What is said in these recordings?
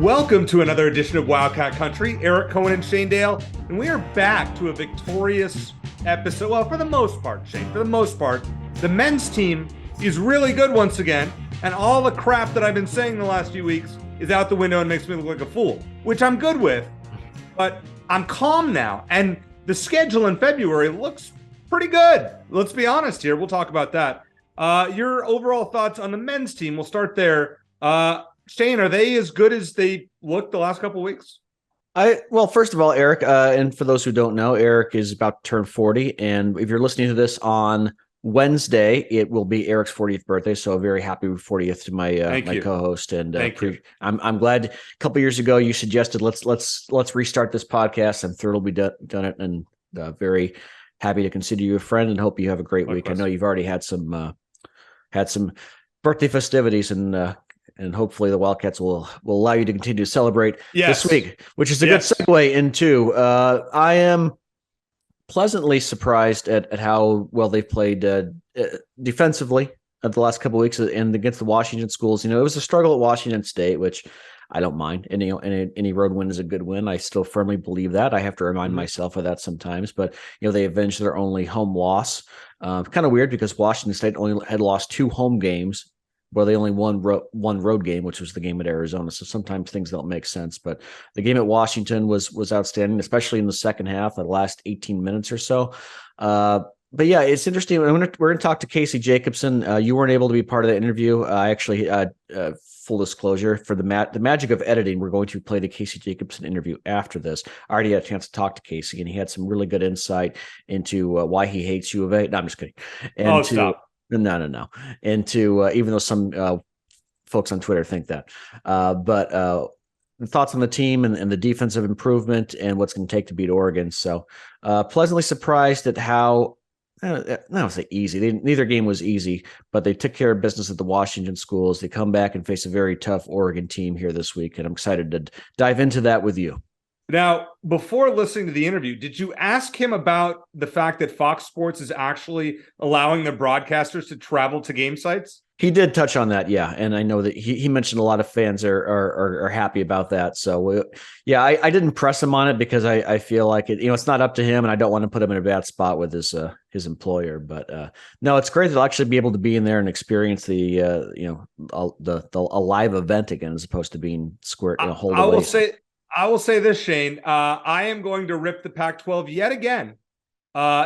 Welcome to another edition of Wildcat Country. Eric Cohen and Shane Dale, and we are back to a victorious episode. Well, for the most part, Shane, for the most part, the men's team is really good once again, and all the crap that I've been saying the last few weeks is out the window and makes me look like a fool, which I'm good with, but I'm calm now, and the schedule in February looks pretty good. Let's be honest here. We'll talk about that. Your overall thoughts on the men's team, we'll start there. Shane, are they as good as they looked the last couple of weeks? Well, first of all, Eric, and for those who don't know, Eric is about to turn 40. And if you're listening to this on Wednesday, it will be Eric's 40th birthday. So a very happy 40th to my co-host. And I'm glad a couple years ago you suggested let's restart this podcast. I'm thrilled we done it, and very happy to consider you a friend and hope you have a great week. I know you've already had some birthday festivities, and hopefully the Wildcats will allow you to continue to celebrate this week, which is a good segue into I am pleasantly surprised at how well they've played defensively at the last couple of weeks and against the Washington schools. You know, it was a struggle at Washington State, which I don't mind. And, any road win is a good win. I still firmly believe that. I have to remind myself of that sometimes. But, they avenged their only home loss. Kind of weird because Washington State only had lost 2 home games. Well, they only won one road game, which was the game at Arizona. So sometimes things don't make sense. But the game at Washington was outstanding, especially in the second half, the last 18 minutes or so. But yeah, it's interesting. We're going to talk to Casey Jacobson. You weren't able to be part of the interview. I actually, full disclosure, for the magic of editing, we're going to play the Casey Jacobson interview after this. I already had a chance to talk to Casey, and he had some really good insight into why he hates U of A. No, I'm just kidding. Stop. No. Into even though some folks on Twitter think that, but the thoughts on the team and the defensive improvement and what's going to take to beat Oregon. So pleasantly surprised at how not say easy. Neither game was easy, but they took care of business at the Washington schools. They come back and face a very tough Oregon team here this week, and I'm excited to dive into that with you. Now, before listening to the interview, did you ask him about the fact that Fox Sports is actually allowing the broadcasters to travel to game sites? He did touch on that, yeah, and I know that he mentioned a lot of fans are happy about that. So, I didn't press him on it because I feel like it. It's not up to him, and I don't want to put him in a bad spot with his employer. But no, it's great to actually be able to be in there and experience the a live event again, as opposed to being square in a whole. I will say this, Shane. I am going to rip the Pac-12 yet again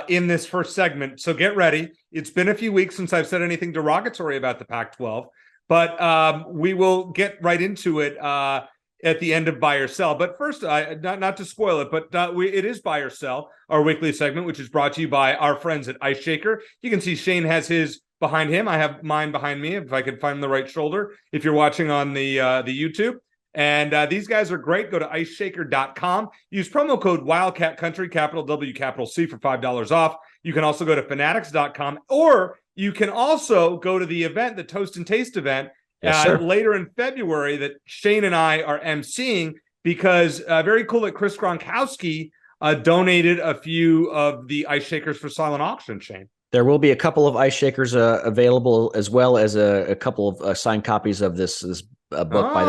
in this first segment. So get ready. It's been a few weeks since I've said anything derogatory about the Pac-12, but we will get right into it at the end of Buy or Sell. But first, not to spoil it, but it is Buy or Sell, our weekly segment, which is brought to you by our friends at Ice Shaker. You can see Shane has his behind him. I have mine behind me, if I can find the right shoulder, if you're watching on the YouTube. And these guys are great. Go to iceshaker.com. Use promo code Wildcat Country, capital W, capital C, for $5 off. You can also go to fanatics.com, or you can also go to the event, the Toast and Taste event, later in February that Shane and I are emceeing, because very cool that Chris Gronkowski donated a few of the Ice Shakers for silent auction, Shane. There will be a couple of Ice Shakers available, as well as a couple of signed copies of this book by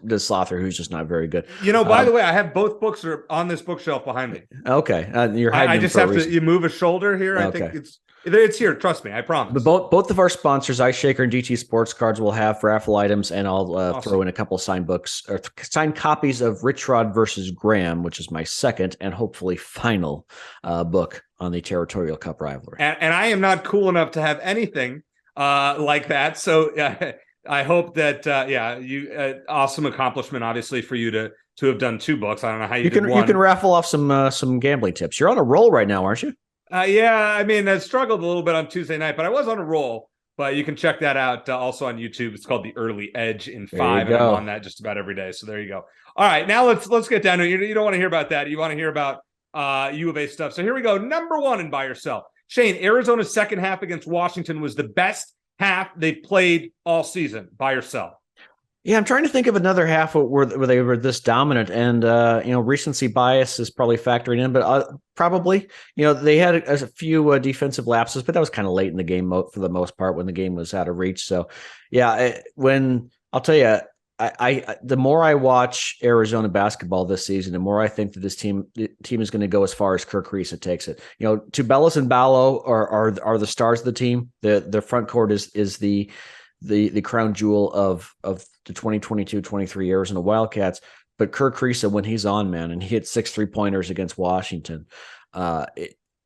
this author who's just not very good. By the way, I have both books are on this bookshelf behind me. Okay, you're hiding. I just have to. You move a shoulder here. Okay. I think it's here. Trust me, I promise. But both of our sponsors, Ice Shaker and GT Sports Cards, will have raffle items, and I'll awesome. Throw in a couple of signed books or signed copies of Rich Rod versus Graham, which is my second and hopefully final book on the Territorial Cup rivalry. And I am not cool enough to have anything like that. So I hope that you awesome accomplishment, obviously, for you to have done 2 books. I don't know how you did one. You can raffle off some gambling tips. You're on a roll right now, aren't you? I mean, I struggled a little bit on Tuesday night, but I was on a roll. But you can check that out also on YouTube. It's called The Early Edge in 5, and I'm on that just about every day. So there you go. All right, now let's get down to it. You don't want to hear about that. You want to hear about U of A stuff. So here we go. Number 1 in Buy or Sell. Shane, Arizona's second half against Washington was the best half they've played all season. Buy or sell? Yeah, I'm trying to think of another half where they were this dominant, and recency bias is probably factoring in, but probably they had a few defensive lapses, but that was kind of late in the game for the most part when the game was out of reach. So yeah, when I'll tell you, the more I watch Arizona basketball this season, the more I think that the team is going to go as far as Kirk Kriisa takes it. Tubelis and Ballo are the stars of the team. The front court is the crown jewel of the 2022-23 Arizona Wildcats. But Kirk Kriisa, when he's on, man, and he hit 6 3-pointers against Washington,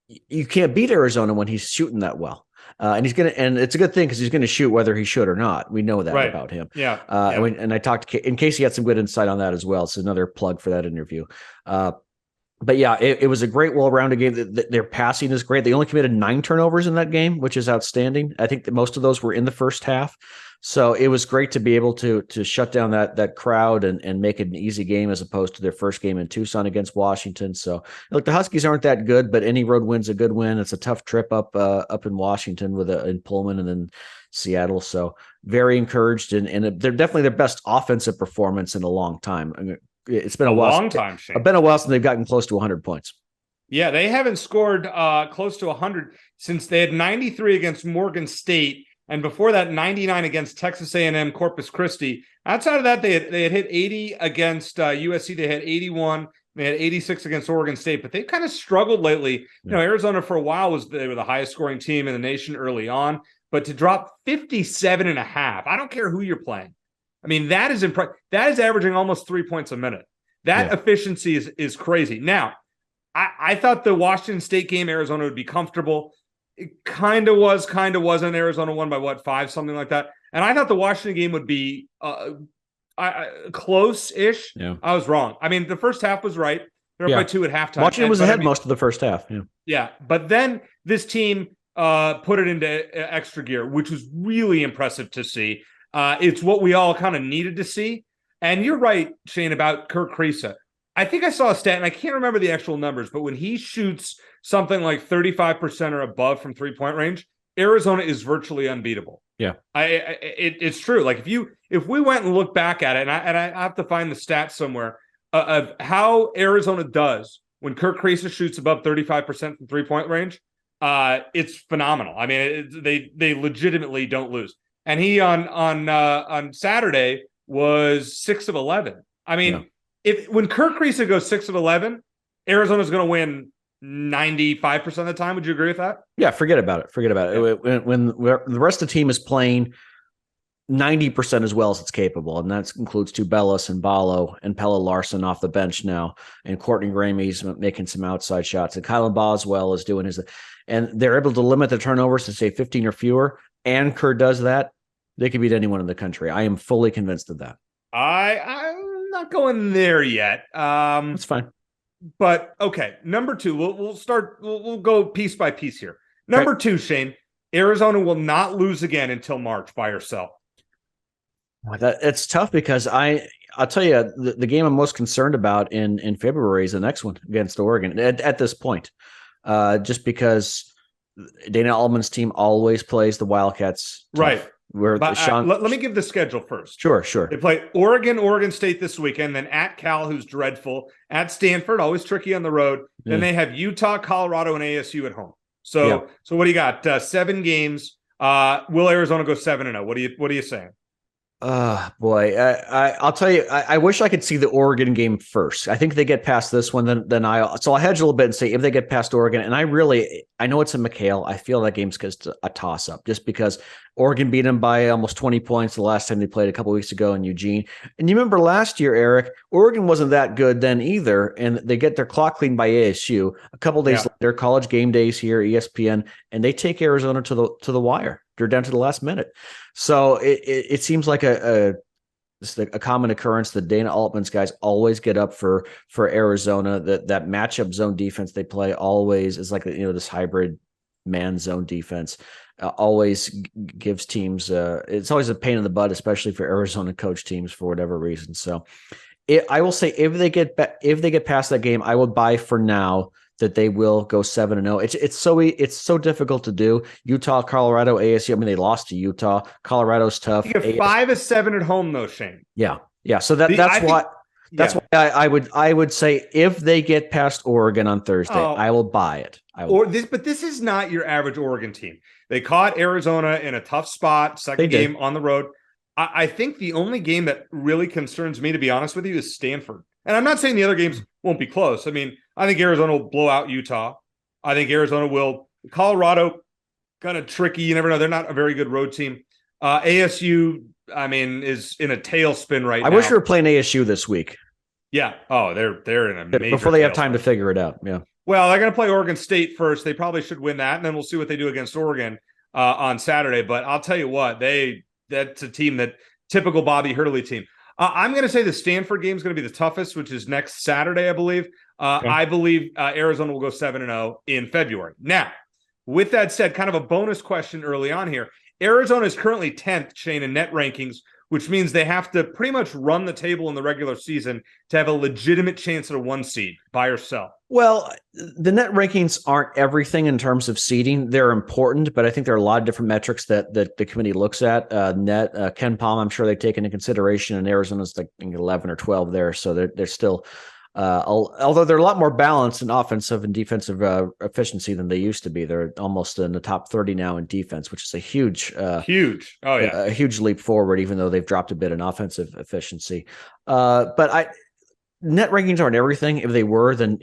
you can't beat Arizona when he's shooting that well. And it's a good thing because he's going to shoot whether he should or not. We know that about him. Yeah. And I talked to Casey had some good insight on that as well. So another plug for that interview. But yeah, it was a great, well-rounded game. Their passing is great. They only committed 9 turnovers in that game, which is outstanding. I think that most of those were in the first half. So it was great to be able to shut down that crowd and make it an easy game as opposed to their first game in Tucson against Washington. So look, the Huskies aren't that good, but any road win's a good win. It's a tough trip up in Washington in Pullman and then Seattle. So very encouraged, and they're definitely their best offensive performance in a long time. I mean, it's been a while. Long time, Shane. It's been a while since they've gotten close to 100 points. Yeah, they haven't scored close to 100 since they had 93 against Morgan State. And before that, 99 against Texas A&M Corpus Christi. Outside of that, they had hit 80 against USC. They had 81. They had 86 against Oregon State. But they've kind of struggled lately. Yeah. Arizona for a while they were the highest scoring team in the nation early on. But to drop 57.5, I don't care who you're playing. I mean, that is that is averaging almost 3 points a minute. That efficiency is crazy. Now, I thought the Washington State game, Arizona would be comfortable. It kind of wasn't. Arizona won by 5, something like that. And I thought the Washington game would be close-ish. Yeah. I was wrong. I mean, the first half was right. They're up by 2 at halftime. Washington was ahead most of the first half. Yeah. But then this team put it into extra gear, which was really impressive to see. It's what we all kind of needed to see. And you're right, Shane, about Kirk Kriisa. I think I saw a stat, and I can't remember the actual numbers, but when he shoots something like 35% or above from three-point range, Arizona is virtually unbeatable. Yeah, it's true. Like if we went and looked back at it, and I have to find the stats somewhere of how Arizona does when Kirk Kriisa shoots above 35% from three-point range, it's phenomenal. I mean, they legitimately don't lose. And he on Saturday was 6 of 11. I mean. Yeah. When Kirk Kriisa goes 6 of 11, Arizona's going to win 95% of the time. Would you agree with that? Yeah, forget about it. Yeah. When the rest of the team is playing 90% as well as it's capable, and that includes Tubelis and Ballo and Pelle Larsson off the bench now, and Courtney Ramey's making some outside shots, and Kylan Boswell is doing his, and they're able to limit the turnovers to say 15 or fewer, and Kerr does that, they can beat anyone in the country. I am fully convinced of that. I'm not going there yet. That's fine. But okay, number 2, we'll go piece by piece here. Number 2, Shane, Arizona will not lose again until March by herself. It's tough because I'll tell you the game I'm most concerned about in February is the next one against Oregon at this point, just because Dana Altman's team always plays the Wildcats tough. Right. Let me give the schedule first. Sure. They play Oregon State this weekend, then at Cal, who's dreadful, at Stanford, always tricky on the road. Then they have Utah, Colorado, and ASU at home. So what do you got? 7 games. Will Arizona go 7-0? What are you saying? Boy, I'll tell you, I wish I could see the Oregon game first. I think if they get past this one, then I'll hedge a little bit and say if they get past Oregon, and I know it's in McHale. I feel that game's just a toss up just because Oregon beat them by almost 20 points the last time they played a couple of weeks ago in Eugene. And you remember last year, Eric, Oregon wasn't that good then either. And they get their clock cleaned by ASU a couple of days later, college game days here, ESPN, and they take Arizona to the wire. They're down to the last minute. So it seems like a common occurrence that Dana Altman's guys always get up for Arizona. That matchup zone defense they play always is like this hybrid man zone defense. Always gives teams it's always a pain in the butt, especially for Arizona coach teams for whatever reason. So I will say if they get past that game, I will buy for now that they will go 7-0. It's so difficult to do. Utah, Colorado, ASU. I mean, they lost to Utah. Colorado's tough. You get 5 of 7 at home, though, Shane. Yeah. So that's why I would say if they get past Oregon on Thursday, I will buy it. But this is not your average Oregon team. They caught Arizona in a tough spot, second game on the road. I think the only game that really concerns me, to be honest with you, is Stanford. And I'm not saying the other games won't be close. I mean, I think Arizona will blow out Utah. I think Arizona will. Colorado, kind of tricky. You never know. They're not a very good road team. ASU, I mean, is in a tailspin right now. I wish we were playing ASU this week. Yeah. Oh, they're in a major before they have time to figure it out. Yeah. Well, they're going to play Oregon State first. They probably should win that, and then we'll see what they do against Oregon on Saturday. But I'll tell you what, that's a team that typical Bobby Hurley team. I'm going to say the Stanford game is going to be the toughest, which is next Saturday, I believe. Okay. I believe Arizona will go 7-0 in February. Now, with that said, kind of a bonus question early on here. Arizona is currently 10th, Shane, in net rankings, which means they have to pretty much run the table in the regular season to have a legitimate chance at a 1 seed, buy or sell. Well, the net rankings aren't everything in terms of seeding. They're important, but I think there are a lot of different metrics that the committee looks at. Ken Palm, I'm sure they take into consideration, and Arizona's like 11 or 12 there. So they're still, although they're a lot more balanced in offensive and defensive efficiency than they used to be. They're almost in the top 30 now in defense, which is a huge leap forward, even though they've dropped a bit in offensive efficiency. But net rankings aren't everything. If they were, then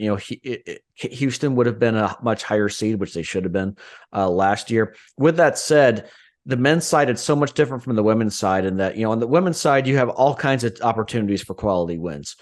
Houston would have been a much higher seed, which they should have been last year. With that said, the men's side is so much different from the women's side in that, on the women's side, you have all kinds of opportunities for quality wins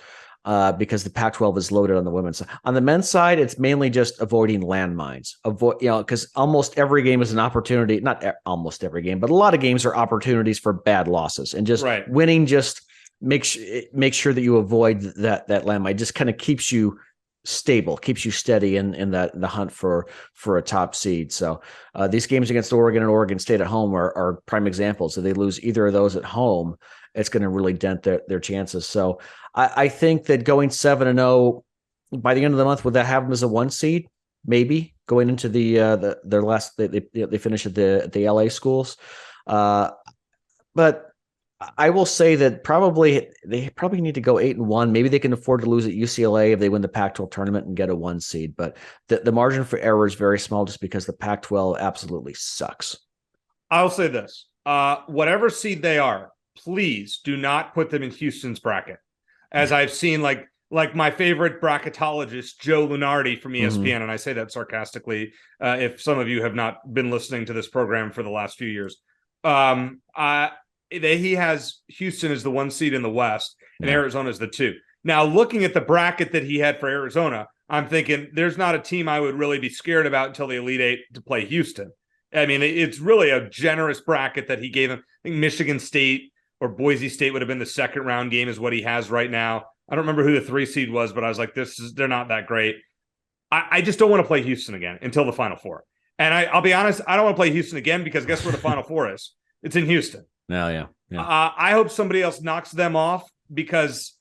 because the Pac-12 is loaded on the women's side. On the men's side, it's mainly just avoiding landmines. Because almost every game is an opportunity. Not almost every game, but a lot of games are opportunities for bad losses, and just winning just make sure that you avoid that landmine. It just kind of keeps you stable, keeps you steady in the hunt for a top seed. So these games against Oregon and Oregon State at home are prime examples. If they lose either of those at home, it's going to really dent their chances. So I think that going 7-0 by the end of the month, would that have them as a 1 seed? Maybe going into their last, they finish at the LA schools. But I will say that they probably need to go 8-1. Maybe they can afford to lose at UCLA if they win the Pac-12 tournament and get a 1 seed. But the margin for error is very small just because the Pac-12 absolutely sucks. I'll say this. Whatever seed they are, please do not put them in Houston's bracket. As I've seen, like my favorite bracketologist, Joe Lunardi from ESPN, and I say that sarcastically if some of you have not been listening to this program for the last few years. He has Houston as the 1 seed in the West and Arizona as the 2. Now, looking at the bracket that he had for Arizona, I'm thinking there's not a team I would really be scared about until the Elite Eight to play Houston. I mean, it's really a generous bracket that he gave them. I think Michigan State or Boise State would have been the second round game is what he has right now. I don't remember who the 3 seed was, but I was like, they're not that great. I just don't want to play Houston again until the Final Four. And I'll be honest, I don't want to play Houston again because guess where the Final Four is? It's in Houston. Oh, yeah. I hope somebody else knocks them off because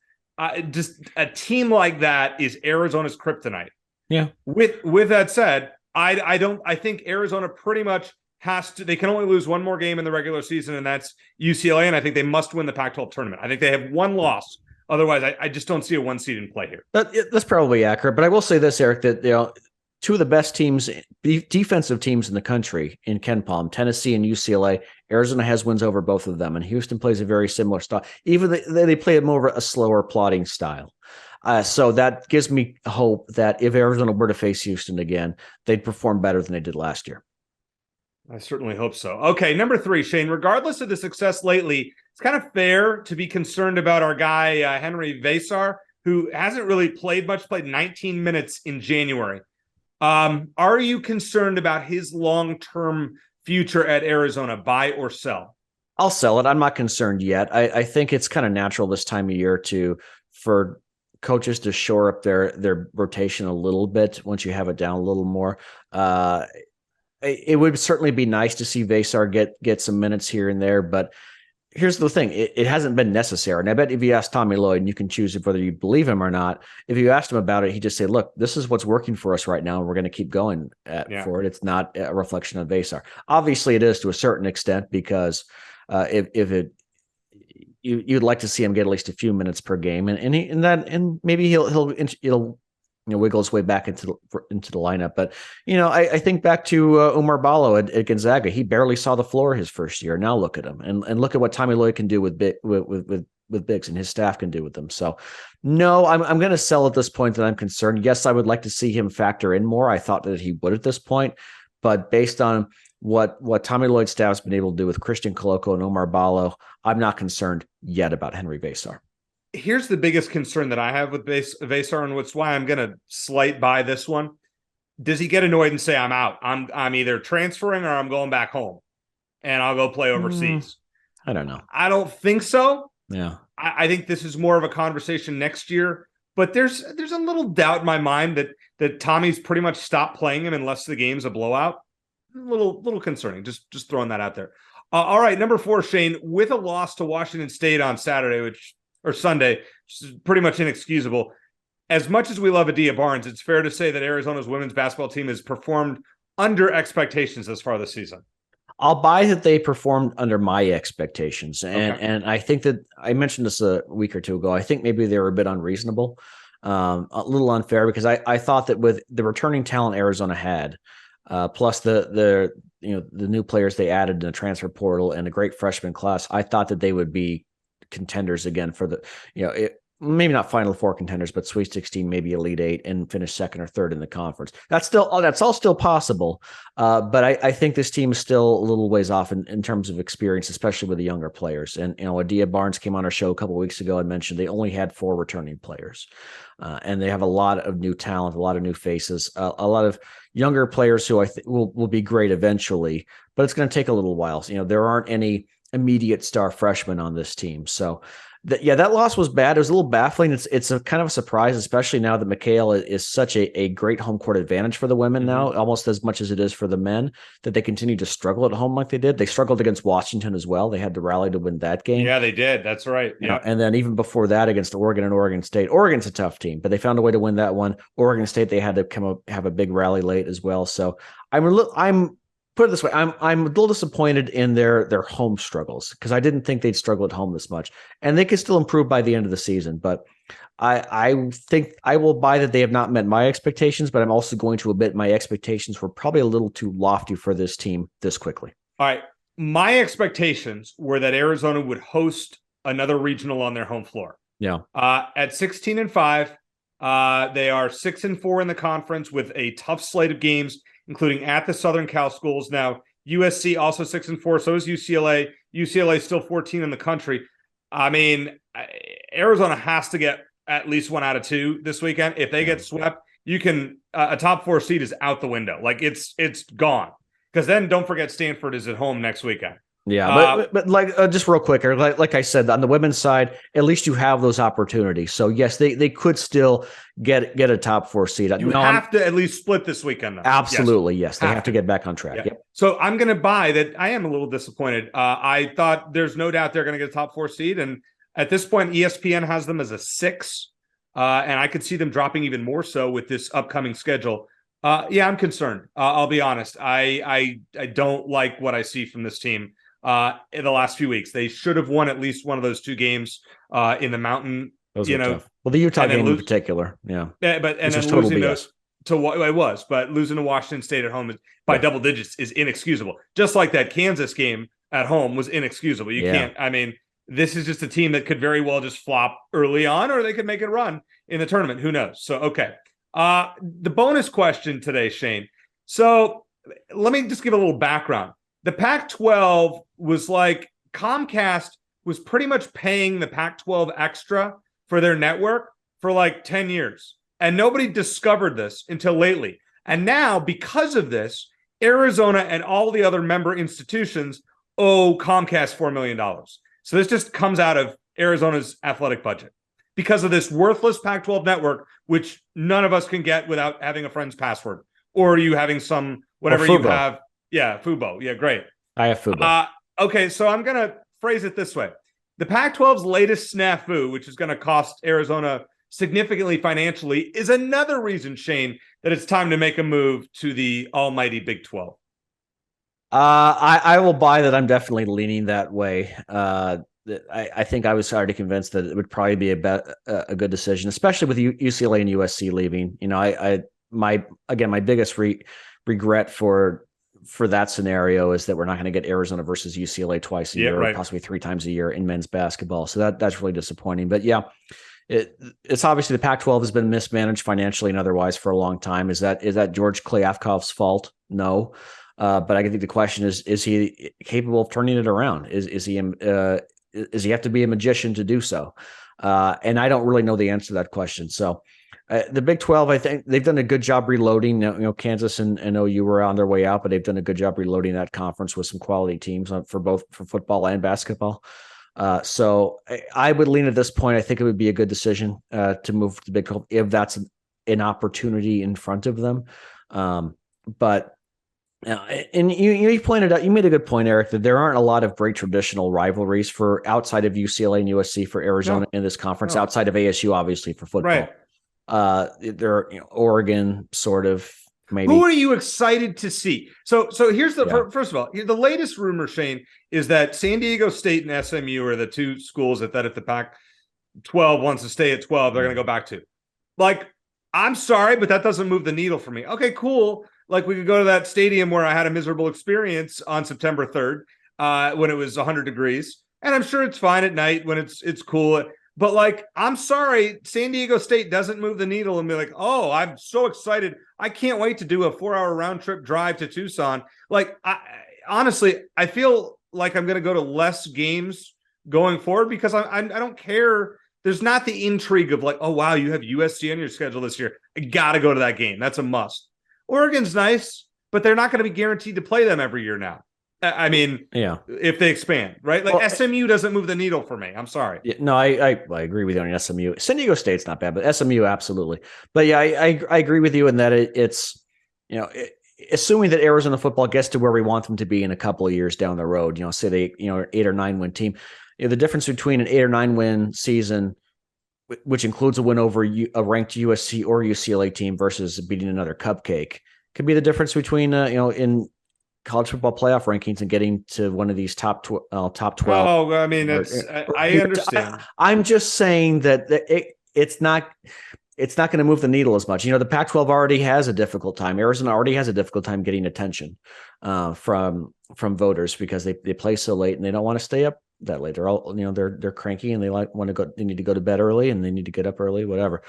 just a team like that is Arizona's kryptonite. Yeah. With that said, I think Arizona pretty much has to. They can only lose one more game in the regular season, and that's UCLA. And I think they must win the Pac-12 tournament. I think they have one loss. Otherwise, I just don't see a 1 seed in play here. That's probably accurate. But I will say this, Eric, that two of the best teams, defensive teams in the country in Ken Palm, Tennessee and UCLA. Arizona has wins over both of them, and Houston plays a very similar style. Even they play a more of a slower plotting style. So that gives me hope that if Arizona were to face Houston again, they'd perform better than they did last year. I certainly hope so. Okay, number 3, Shane. Regardless of the success lately, it's kind of fair to be concerned about our guy, Henry Vatar, who hasn't really played much, played 19 minutes in January. Are you concerned about his long-term future at Arizona, buy or sell? I'll sell it. I'm not concerned yet. I think it's kind of natural this time of year for coaches to shore up their rotation a little bit once you have it down a little more. It would certainly be nice to see Vatar get some minutes here and there, but here's the thing. It hasn't been necessary. And I bet if you ask Tommy Lloyd, and you can choose whether you believe him or not, if you asked him about it, he'd just say, look, this is what's working for us right now, and we're going to keep going for it. It's not a reflection of Vatar. Obviously, it is to a certain extent because you'd like to see him get at least a few minutes per game, and maybe he'll wiggle his way back into the lineup. But, I think back to Umar Ballo at Gonzaga. He barely saw the floor his first year. Now look at him and look at what Tommy Lloyd can do with bigs and his staff can do with them. So no, I'm going to sell at this point that I'm concerned. Yes, I would like to see him factor in more. I thought that he would at this point, but based on what Tommy Lloyd's staff has been able to do with Christian Coloco and Omar Ballo, I'm not concerned yet about Henry Vatar. Here's the biggest concern that I have with Vatar, and what's why I'm going to slight by this one. Does he get annoyed and say, I'm out? I'm either transferring or I'm going back home and I'll go play overseas. I don't know. I don't think so. Yeah. I think this is more of a conversation next year, but there's a little doubt in my mind that Tommy's pretty much stopped playing him unless the game's a blowout. A little concerning. Just throwing that out there. All right, number 4, Shane, with a loss to Washington State on Sunday, which is pretty much inexcusable. As much as we love Adia Barnes, it's fair to say that Arizona's women's basketball team has performed under expectations this far this season. I'll buy that they performed under my expectations. And I think that I mentioned this a week or two ago. I think maybe they were a bit unreasonable, a little unfair, because I thought that with the returning talent Arizona had, plus the new players they added in the transfer portal and a great freshman class, I thought that they would be contenders again for the, maybe not Final Four contenders, but Sweet 16, maybe Elite 8, and finish second or third in the conference. That's all still possible. But I think this team is still a little ways off in terms of experience, especially with the younger players. And, Adia Barnes came on our show a couple of weeks ago and mentioned they only had 4 returning players. And they have a lot of new talent, a lot of new faces, a lot of younger players who I think will be great eventually, but it's going to take a little while. There aren't any immediate star freshmen on this team. So that loss was bad. It was a little baffling. It's a kind of a surprise, especially now that McHale is such a great home court advantage for the women now, almost as much as it is for the men, that they continue to struggle at home like they did. They struggled against Washington as well. They had to rally to win that game. Yeah, they did. That's right. Yeah. And then even before that against Oregon and Oregon State. Oregon's a tough team, but they found a way to win that one. Oregon State, they had to have a big rally late as well. So I'm put it this way, I'm a little disappointed in their home struggles, because I didn't think they'd struggle at home this much, and they could still improve by the end of the season. But I think I will buy that they have not met my expectations, but I'm also going to admit my expectations were probably a little too lofty for this team this quickly. All right, my expectations were that Arizona would host another regional on their home floor. Yeah. At 16-5, they are 6-4 in the conference with a tough slate of games, including at the Southern Cal schools. Now, USC also 6-4, so is UCLA. UCLA is still 14 in the country. I mean, Arizona has to get at least 1 out of 2 this weekend. If they get swept, you can a top 4 seed is out the window. Like it's gone. Because then don't forget Stanford is at home next weekend. Yeah, but like just real quick, like I said, on the women's side, at least you have those opportunities. So yes, they could still get a top 4 seed. You have to at least split this weekend, though. Absolutely, yes. They have to get back on track. Yeah. Yep. So I'm going to buy that. I am a little disappointed. I thought there's no doubt they're going to get a top 4 seed, and at this point, ESPN has them as a 6, and I could see them dropping even more so with this upcoming schedule. Yeah, I'm concerned. I'll be honest. I don't like what I see from this team. In the last few weeks, they should have won at least one of those 2 games in the Mountain. Those tough. Well, the Utah game in particular, yeah. But and then losing those to what it was, but losing to Washington State at home by double digits is inexcusable. Just like that Kansas game at home was inexcusable. You can't. I mean, this is just a team that could very well just flop early on, or they could make a run in the tournament. Who knows? So okay. The bonus question today, Shane. So let me just give a little background. The Pac-12 was like Comcast was pretty much paying the Pac-12 extra for their network for like 10 years. And nobody discovered this until lately. And now, because of this, Arizona and all the other member institutions owe Comcast $4 million. So this just comes out of Arizona's athletic budget because of this worthless Pac-12 network, which none of us can get without having a friend's password or you having some, whatever you have. Yeah, Fubo. Yeah, great. I have Fubo. Okay, so I'm going to phrase it this way. The Pac-12's latest snafu, which is going to cost Arizona significantly financially, is another reason, Shane, that it's time to make a move to the almighty Big 12. I will buy that. I'm definitely leaning that way. I think I was already convinced that it would probably be a good decision, especially with UCLA and USC leaving. My biggest regret for that scenario is that we're not going to get Arizona versus UCLA twice a year, right. or possibly 3 times a year in men's basketball. So that's really disappointing. But yeah, it's obviously the Pac-12 has been mismanaged financially and otherwise for a long time. Is that George Kliavkoff's fault? No. But I think the question is he capable of turning it around? Is he have to be a magician to do so? And I don't really know the answer to that question. So the Big 12, I think they've done a good job reloading. Kansas and OU were on their way out, but they've done a good job reloading that conference with some quality teams for football and basketball. So I would lean at this point. I think it would be a good decision to move to the Big 12 if that's an opportunity in front of them. But and you pointed out, you made a good point, Eric, that there aren't a lot of great traditional rivalries for outside of UCLA and USC for Arizona in this conference, outside of ASU, obviously, for football. Right. There are Oregon, sort of, maybe. Who are you excited to see? So here's first of all, the latest rumor, Shane, is that San Diego State and SMU are the two schools that if the Pac-12 wants to stay at 12, they're going to go back to. Like, I'm sorry, but that doesn't move the needle for me. Okay, cool. Like, we could go to that stadium where I had a miserable experience on September 3rd when it was 100 degrees. And I'm sure it's fine at night when it's cool. But, like, I'm sorry, San Diego State doesn't move the needle and be like, oh, I'm so excited. I can't wait to do a 4-hour round trip drive to Tucson. Like, honestly, I feel like I'm going to go to less games going forward because I don't care. There's not the intrigue of like, oh, wow, you have USC on your schedule this year. I got to go to that game. That's a must. Oregon's nice, but they're not going to be guaranteed to play them every year now. I mean, if they expand, right? Like, SMU doesn't move the needle for me. I'm sorry. Yeah, no, I agree with you on SMU. San Diego State's not bad, but SMU absolutely. But yeah, I agree with you in that it's assuming that Arizona football gets to where we want them to be in a couple of years down the road. Say they 8 or 9 win team. The difference between an 8 or 9 win season, which includes a win over a ranked USC or UCLA team versus beating another cupcake, could be the difference between in college football playoff rankings and getting to one of these top 12. Oh, I mean, I understand. I'm just saying that it's not going to move the needle as much. The Pac-12 already has a difficult time. Arizona already has a difficult time getting attention from voters because they play so late and they don't want to stay up that late. They're all, they're cranky and they need to go to bed early and they need to get up early, whatever.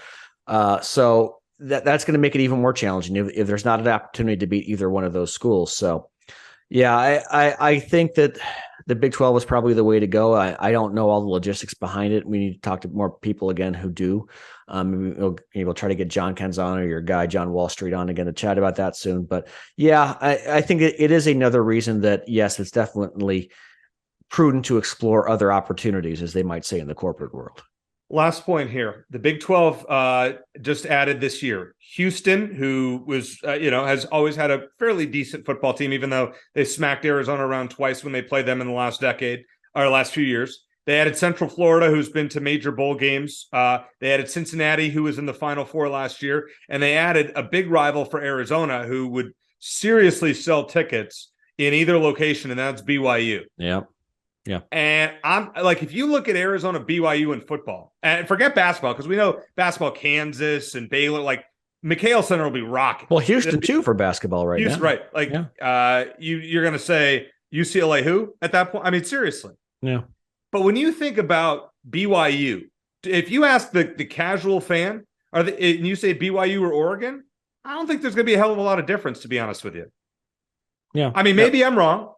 So that's going to make it even more challenging if there's not an opportunity to beat either one of those schools. So yeah, I think that the Big 12 is probably the way to go. I don't know all the logistics behind it. We need to talk to more people again who do. We'll try to get John Canzano or your guy, John Wall Street, on again to chat about that soon. But yeah, I think it is another reason that, yes, it's definitely prudent to explore other opportunities, as they might say in the corporate world. Last point here. The Big 12 just added this year Houston, who was, has always had a fairly decent football team, even though they smacked Arizona around twice when they played them in the last few years. They added Central Florida, who's been to major bowl games. They added Cincinnati, who was in the Final Four last year. And they added a big rival for Arizona, who would seriously sell tickets in either location, and that's BYU. Yeah. Yeah. And I'm like, if you look at Arizona, BYU in football, and forget basketball, because we know basketball, Kansas and Baylor, like McHale Center will be rocking. Well, Houston too for basketball right now. Right. Like, you're going to say UCLA who at that point? I mean, seriously. Yeah. But when you think about BYU, if you ask the casual fan, and you say BYU or Oregon, I don't think there's going to be a hell of a lot of difference, to be honest with you. Yeah. I mean, maybe I'm wrong.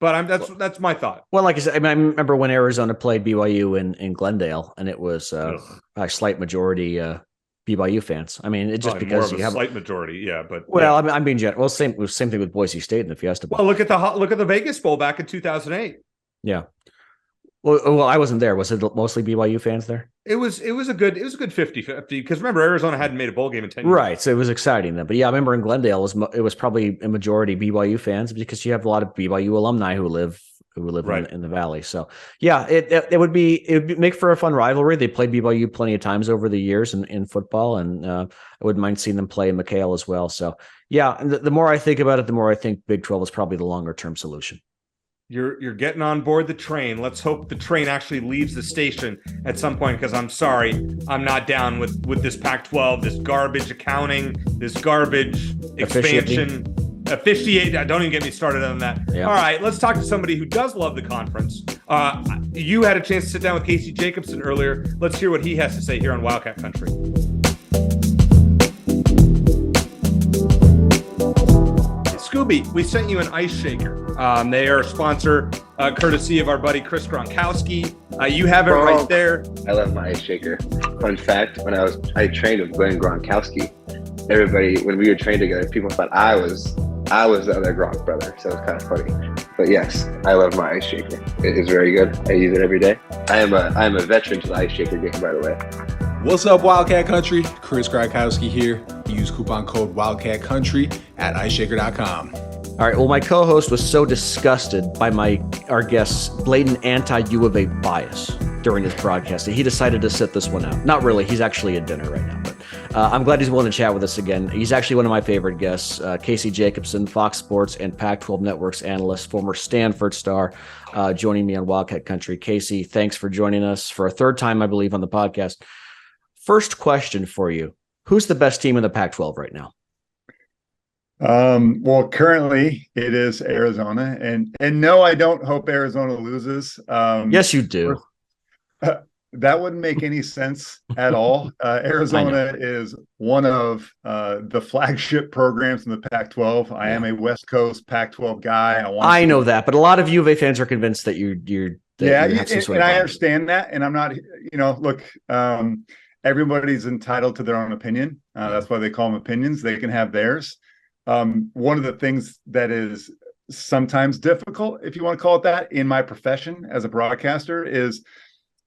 But that's my thought. Well, like I said, I remember when Arizona played BYU in Glendale, and it was a slight majority BYU fans. I mean, it's just because you have a slight majority, yeah. But I'm being general. Well, same thing with Boise State in the Fiesta Bowl. Well, look at the Vegas Bowl back in 2008. Yeah. Well, I wasn't there. Was it mostly BYU fans there? It was a good 50-50 because remember, Arizona hadn't made a bowl game in 10 years. Right, so it was exciting then. But yeah, I remember in Glendale it was probably a majority BYU fans because you have a lot of BYU alumni who live right in the valley. So yeah, it would make for a fun rivalry. They played BYU plenty of times over the years in football, and I wouldn't mind seeing them play in McHale as well. So yeah, and the more I think about it, the more I think Big 12 is probably the longer term solution. You're getting on board the train. Let's hope the train actually leaves the station at some point, because I'm sorry, I'm not down with this Pac-12, this garbage accounting, this garbage expansion. Officiate. Don't even get me started on that. Yeah. All right, let's talk to somebody who does love the conference. You had a chance to sit down with Casey Jacobson earlier. Let's hear what he has to say here on Wildcat Country. Scooby, we sent you an ice shaker. They are a sponsor, courtesy of our buddy Chris Gronkowski. You have it right there. I love my ice shaker. Fun fact: when I trained with Glenn Gronkowski, everybody, when we were trained together, people thought I was the other Gronk brother, so it's kind of funny. But yes, I love my ice shaker. It is very good. I use it every day. I am a veteran to the ice shaker game, by the way. What's up, Wildcat Country? Chris Gronkowski here. Use coupon code Wildcat Country at iceshaker.com. All right. Well, my co-host was so disgusted by our guest's blatant anti-U of A bias during his broadcast that he decided to sit this one out. Not really. He's actually at dinner right now, but I'm glad he's willing to chat with us again. He's actually one of my favorite guests, Casey Jacobson, Fox Sports and Pac-12 Network's analyst, former Stanford star, joining me on Wildcat Country. Casey, thanks for joining us for a third time, I believe, on the podcast. First question for you. Who's the best team in the Pac-12 right now? Well, currently it is Arizona, and no, I don't hope Arizona loses. Yes, you do. That wouldn't make any sense at all. Arizona is one of the flagship programs in the Pac-12. I am a West Coast Pac-12 guy. I know that, but a lot of U of A fans are convinced that you're and I understand that, and I'm not. Look, everybody's entitled to their own opinion. That's why they call them opinions. They can have theirs. One of the things that is sometimes difficult, if you want to call it that, in my profession as a broadcaster is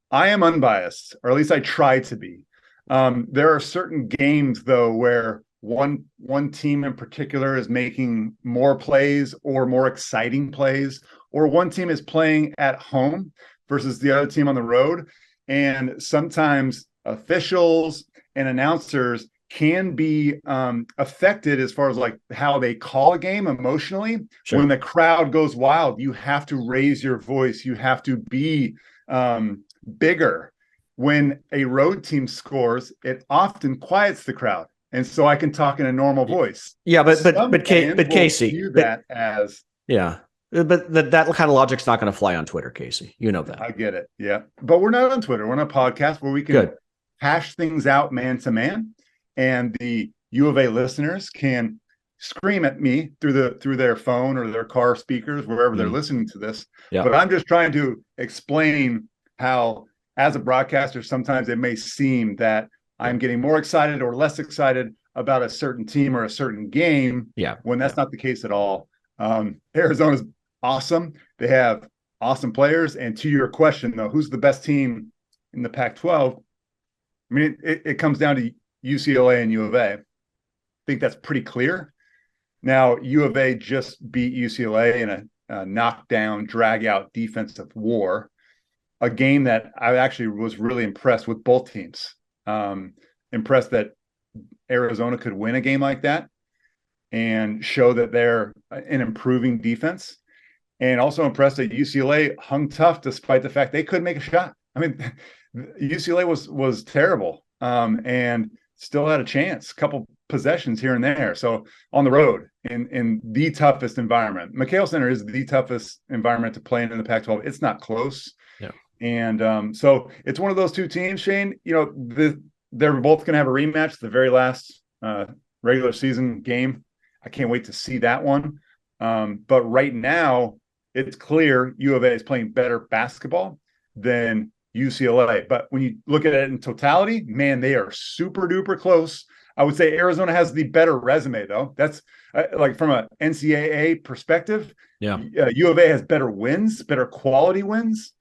I am unbiased, or at least I try to be. There are certain games, though, where one team in particular is making more plays or more exciting plays, or one team is playing at home versus the other team on the road. And sometimes officials and announcers can be affected as far as like how they call a game emotionally. Sure. When the crowd goes wild, you have to raise your voice. You have to be bigger. When a road team scores, it often quiets the crowd, and so I can talk in a normal voice. Yeah, but Casey, view that as But that kind of logic's not going to fly on Twitter, Casey. You know that. I get it. Yeah, but we're not on Twitter. We're on a podcast where we can hash things out man to man. And the U of A listeners can scream at me through their phone or their car speakers, wherever they're listening to this. Yeah. But I'm just trying to explain how, as a broadcaster, sometimes it may seem that I'm getting more excited or less excited about a certain team or a certain game, when that's not the case at all. Arizona's awesome. They have awesome players. And to your question, though, who's the best team in the Pac-12? I mean, it comes down to UCLA and U of A. I think that's pretty clear. Now, U of A just beat UCLA in a knockdown, drag-out defensive war, a game that I actually was really impressed with both teams. Impressed that Arizona could win a game like that and show that they're an improving defense, and also impressed that UCLA hung tough despite the fact they couldn't make a shot. I mean, UCLA was terrible and still had a chance, a couple possessions here and there. So on the road in the toughest environment, McHale Center is the toughest environment to play in the Pac-12. It's not close. Yeah. And so it's one of those two teams, Shane. They're both going to have a rematch, the very last regular season game. I can't wait to see that one. But right now, it's clear U of A is playing better basketball than UCLA. But when you look at it in totality, man, they are super duper close. I would say Arizona has the better resume, though. That's like from an NCAA perspective. Yeah, U of A has better wins, better quality wins.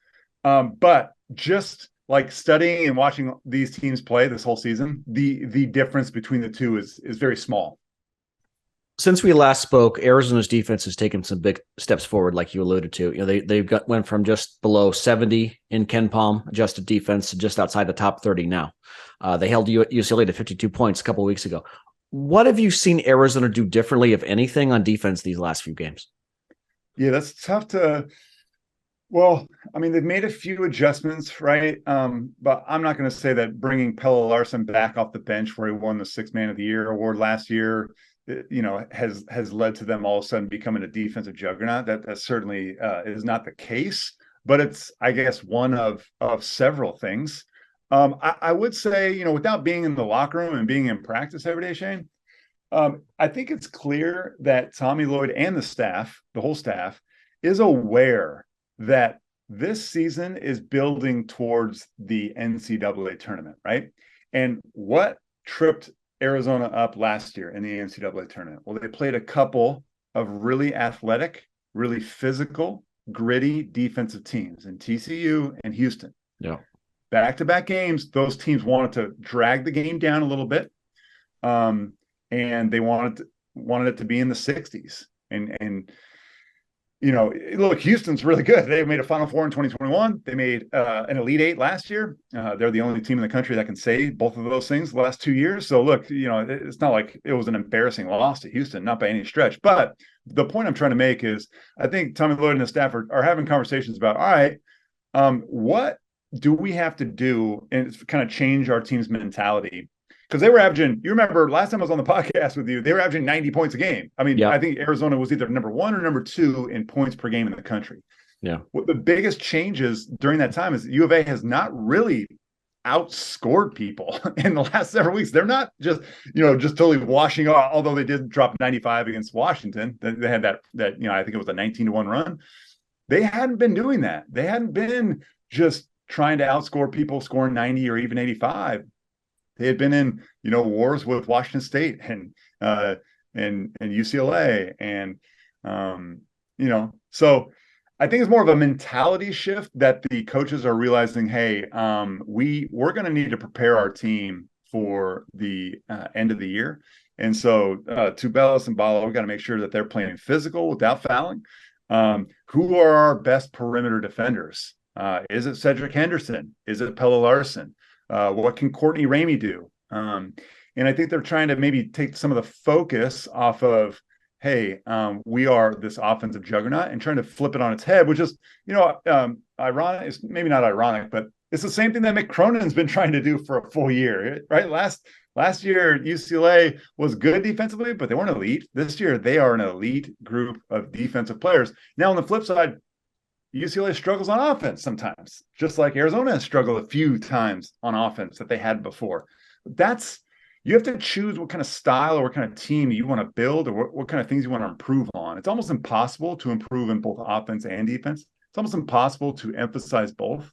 But just like studying and watching these teams play this whole season, the difference between the two is very small. Since we last spoke, Arizona's defense has taken some big steps forward, like you alluded to. They've went from just below 70 in Ken Palm adjusted defense to just outside the top 30 now. They held UCLA to 52 points a couple of weeks ago. What have you seen Arizona do differently, if anything, on defense these last few games? Yeah, that's tough to. Well, I mean, they've made a few adjustments, right? But I'm not going to say that bringing Pelle Larsson back off the bench, where he won the Sixth Man of the Year award last year, has led to them all of a sudden becoming a defensive juggernaut. That certainly is not the case, but it's, I guess, one of several things. I would say, without being in the locker room and being in practice every day, Shane, I think it's clear that Tommy Lloyd and the whole staff, is aware that this season is building towards the NCAA tournament, right? And what tripped Arizona up last year in the NCAA tournament? Well, they played a couple of really athletic, really physical, gritty defensive teams in TCU and Houston. Yeah. Back-to-back games, those teams wanted to drag the game down a little bit. And they wanted it to be in the 60s. And look, Houston's really good. They made a Final Four in 2021. They made an Elite Eight last year. They're the only team in the country that can say both of those things the last 2 years. So look, it's not like it was an embarrassing loss to Houston, not by any stretch. But the point I'm trying to make is, I think Tommy Lloyd and the staff are having conversations about, all right, what do we have to do and kind of change our team's mentality? Because they were averaging, you remember last time I was on the podcast with you, they were averaging 90 points a game. I mean, I think Arizona was either number 1 or number 2 in points per game in the country. Yeah. What the biggest changes during that time is U of A has not really outscored people in the last several weeks. They're not just totally washing off, although they did drop 95 against Washington. They had that I think it was a 19-1 run. They hadn't been doing that. They hadn't been just trying to outscore people scoring 90 or even 85. They had been in, wars with Washington State and UCLA. And, so I think it's more of a mentality shift that the coaches are realizing, hey, we're going to need to prepare our team for the end of the year. And so Tubelis and Bala, we got to make sure that they're playing physical without fouling. Who are our best perimeter defenders? Is it Cedric Henderson? Is it Pelle Larsson? What can Courtney Ramey do? And I think they're trying to maybe take some of the focus off of, hey, we are this offensive juggernaut, and trying to flip it on its head, which is, ironic. It's maybe not ironic, but it's the same thing that Mick Cronin's been trying to do for a full year, right? Last year, UCLA was good defensively, but they weren't elite. This year, they are an elite group of defensive players. Now, on the flip side, UCLA struggles on offense sometimes, just like Arizona has struggled a few times on offense that they had before. You have to choose what kind of style or what kind of team you want to build, or what kind of things you want to improve on. It's almost impossible to improve in both offense and defense. It's almost impossible to emphasize both.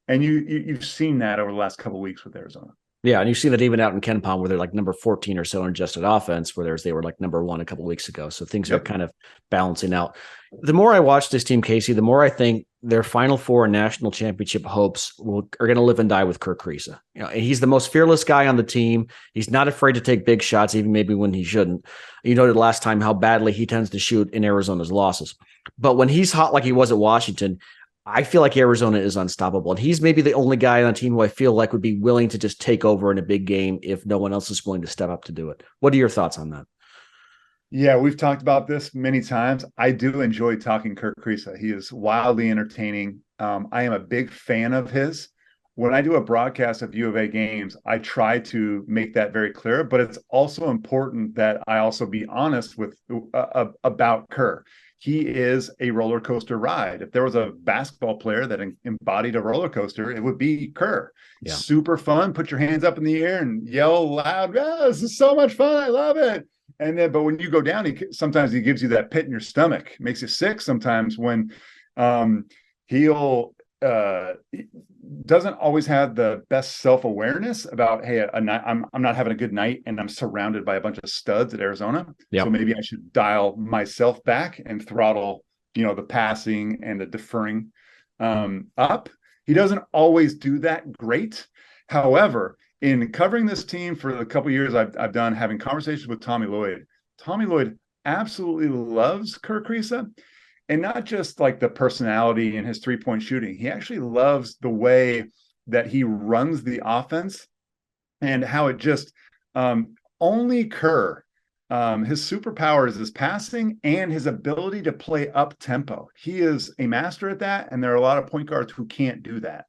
And you've seen that over the last couple of weeks with Arizona. Yeah, and you see that even out in Ken Palm, where they're like number 14 or so in adjusted offense, whereas they were like number 1 a couple of weeks ago. So things are kind of balancing out. The more I watch this team, Casey, the more I think their Final Four and national championship hopes are going to live and die with Kirk Kriisa. He's the most fearless guy on the team. He's not afraid to take big shots, even maybe when he shouldn't. You noted last time how badly he tends to shoot in Arizona's losses. But when he's hot like he was at Washington, I feel like Arizona is unstoppable. And he's maybe the only guy on the team who I feel like would be willing to just take over in a big game if no one else is willing to step up to do it. What are your thoughts on that? Yeah, we've talked about this many times. I do enjoy talking Kirk Kriisa. He is wildly entertaining. I am a big fan of his. When I do a broadcast of U of A games, I try to make that very clear, but it's also important that I also be honest with about Kerr. He is a roller coaster ride. If there was a basketball player that embodied a roller coaster, it would be Kerr. Yeah. Super fun. Put your hands up in the air and yell loud. Oh, this is so much fun. I love it. And then, but when you go down, sometimes he gives you that pit in your stomach. Makes you sick sometimes when he'll doesn't always have the best self-awareness about, hey, I'm not having a good night and I'm surrounded by a bunch of studs at Arizona. Yep. So maybe I should dial myself back and throttle, the passing and the deferring up. He doesn't always do that great. However, in covering this team for the couple of years I've done, having conversations with Tommy Lloyd absolutely loves Kirk Kriisa. And not just like the personality and his three-point shooting. He actually loves the way that he runs the offense and how it just only Kerr his superpower is his passing and his ability to play up tempo. He is a master at that, and there are a lot of point guards who can't do that.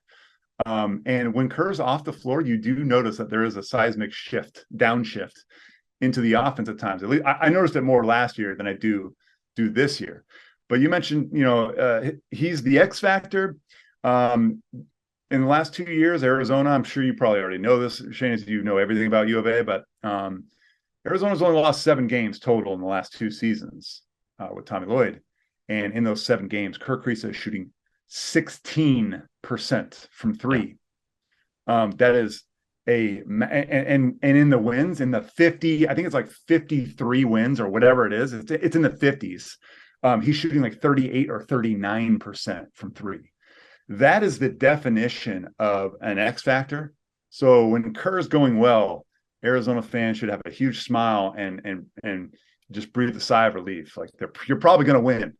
And when Kerr's off the floor, you do notice that there is a seismic shift, downshift into the offense at times. At least I noticed it more last year than I do this year. But you mentioned, he's the X factor. In the last 2 years, Arizona, I'm sure you probably already know this, Shane, as you know everything about U of A, but Arizona's only lost 7 games total in the last 2 seasons with Tommy Lloyd. And in those 7 games, Kerr Kriisa is shooting 16% from 3. That is and in the wins, in the 50, I think it's like 53 wins or whatever it is. It's in the 50s. He's shooting like 38 or 39% from 3. That is the definition of an X factor. So when Kerr's going well, Arizona fans should have a huge smile and just breathe a sigh of relief. Like you're probably going to win.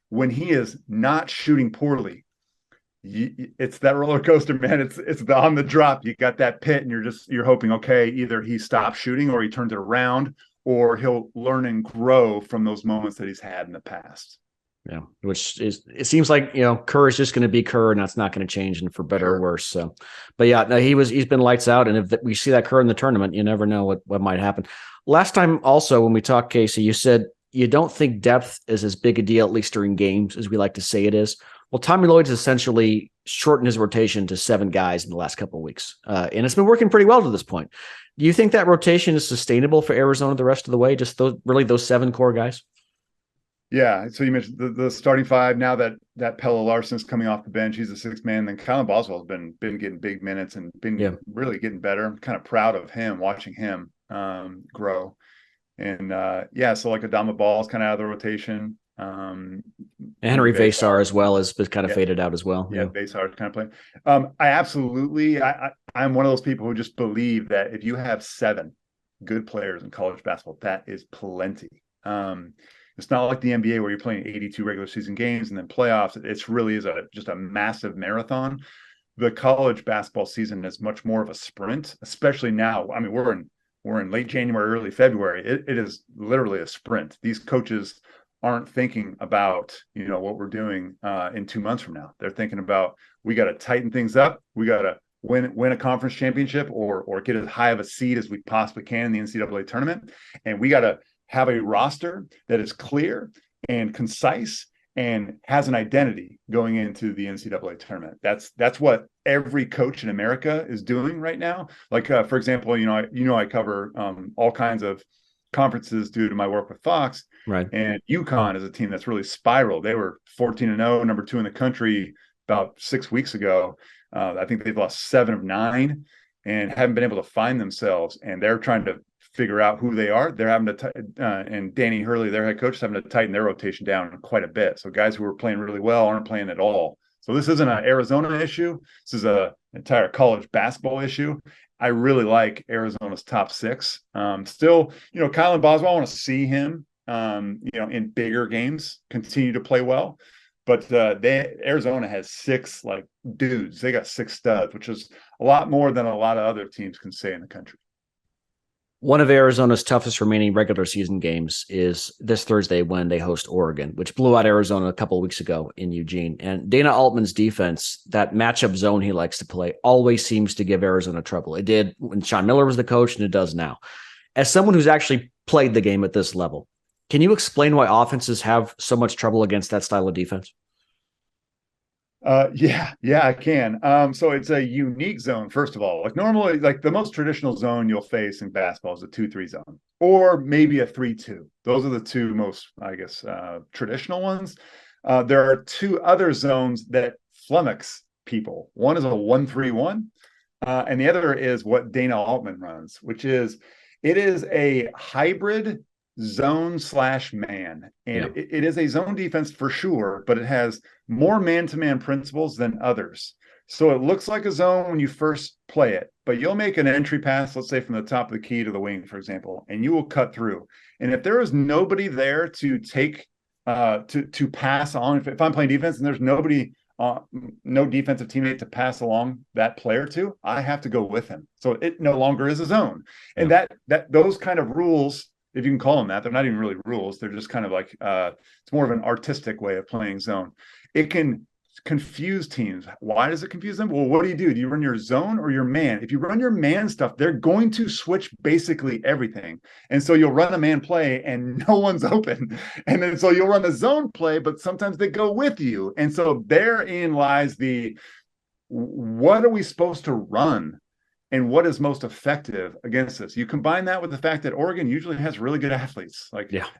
When he is not shooting poorly, it's that roller coaster, man. It's on the drop. You got that pit, and you're hoping, okay, either he stops shooting or he turns it around, or he'll learn and grow from those moments that he's had in the past. Yeah, it seems like Kerr is just going to be Kerr, and that's not going to change, and for better or worse. So, but yeah, no, he's been lights out, and if we see that Kerr in the tournament, you never know what might happen. Last time, also when we talked, Casey, you said you don't think depth is as big a deal, at least during games, as we like to say it is. Well, Tommy Lloyd's essentially shortened his rotation to 7 guys in the last couple of weeks, and it's been working pretty well to this point. Do you think that rotation is sustainable for Arizona the rest of the way? Just those 7 core guys? Yeah. So you mentioned the starting 5. Now that Pelle Larsson's coming off the bench, he's a 6th man. Then Kylan Boswell's been getting big minutes and been really getting better. I'm kind of proud of him, watching him grow. And so like Adama Ball's kind of out of the rotation. Henry Vatar as well has kind of faded out as well. Yeah, Vatar's kind of playing. I'm one of those people who just believe that if you have 7 good players in college basketball, that is plenty. It's not like the NBA where you're playing 82 regular season games and then playoffs. It really is just a massive marathon. The college basketball season is much more of a sprint, especially now. I mean, we're in late January, early February. It is literally a sprint. These coaches aren't thinking about what we're doing in 2 months from now. They're thinking about, we got to tighten things up. We got to win a conference championship or get as high of a seed as we possibly can in the NCAA tournament, and we got to have a roster that is clear and concise and has an identity going into the NCAA tournament. That's what every coach in America is doing right now. Like for example, I cover all kinds of conferences due to my work with Fox. Right. And UConn is a team that's really spiraled. They were 14-0, number 2 in the country about 6 weeks ago. I think they've lost 7 of 9 and haven't been able to find themselves. And they're trying to figure out who they are. They're having to, and Danny Hurley, their head coach, is having to tighten their rotation down quite a bit. So guys who are playing really well aren't playing at all. So this isn't an Arizona issue. This is an entire college basketball issue. I really like Arizona's top 6. Still, Kylan Boswell, I want to see him, in bigger games continue to play well. But Arizona has 6 dudes. They got 6 studs, which is a lot more than a lot of other teams can say in the country. One of Arizona's toughest remaining regular season games is this Thursday when they host Oregon, which blew out Arizona a couple of weeks ago in Eugene. And Dana Altman's defense, that matchup zone he likes to play, always seems to give Arizona trouble. It did when Sean Miller was the coach, and it does now. As someone who's actually played the game at this level, can you explain why offenses have so much trouble against that style of defense? Yeah, I can. So it's a unique zone, first of all. Like normally, the most traditional zone you'll face in basketball is a 2-3 zone, or maybe a 3-2. Those are the 2 most, I guess, traditional ones. There are 2 other zones that flummox people. One is a 1-3-1, and the other is what Dana Altman runs, which is a hybrid zone/man, and it is a zone defense for sure, but it has more man-to-man principles than others. So it looks like a zone when you first play it, but you'll make an entry pass, let's say from the top of the key to the wing, for example, and you will cut through. And if there is nobody there to take to pass on, if I'm playing defense and there's nobody, no defensive teammate to pass along that player to, I have to go with him. So it no longer is a zone. And that those kind of rules if you can call them that. They're not even really rules. They're just kind of like it's more of an artistic way of playing zone. It can confuse teams. Why does it confuse them? Well, what do? Do you run your zone or your man? If you run your man stuff, they're going to switch basically everything. And so you'll run a man play and no one's open. And then so you'll run a zone play, but sometimes they go with you. And so therein lies the, what are we supposed to run? And what is most effective against this? You combine that with the fact that Oregon usually has really good athletes.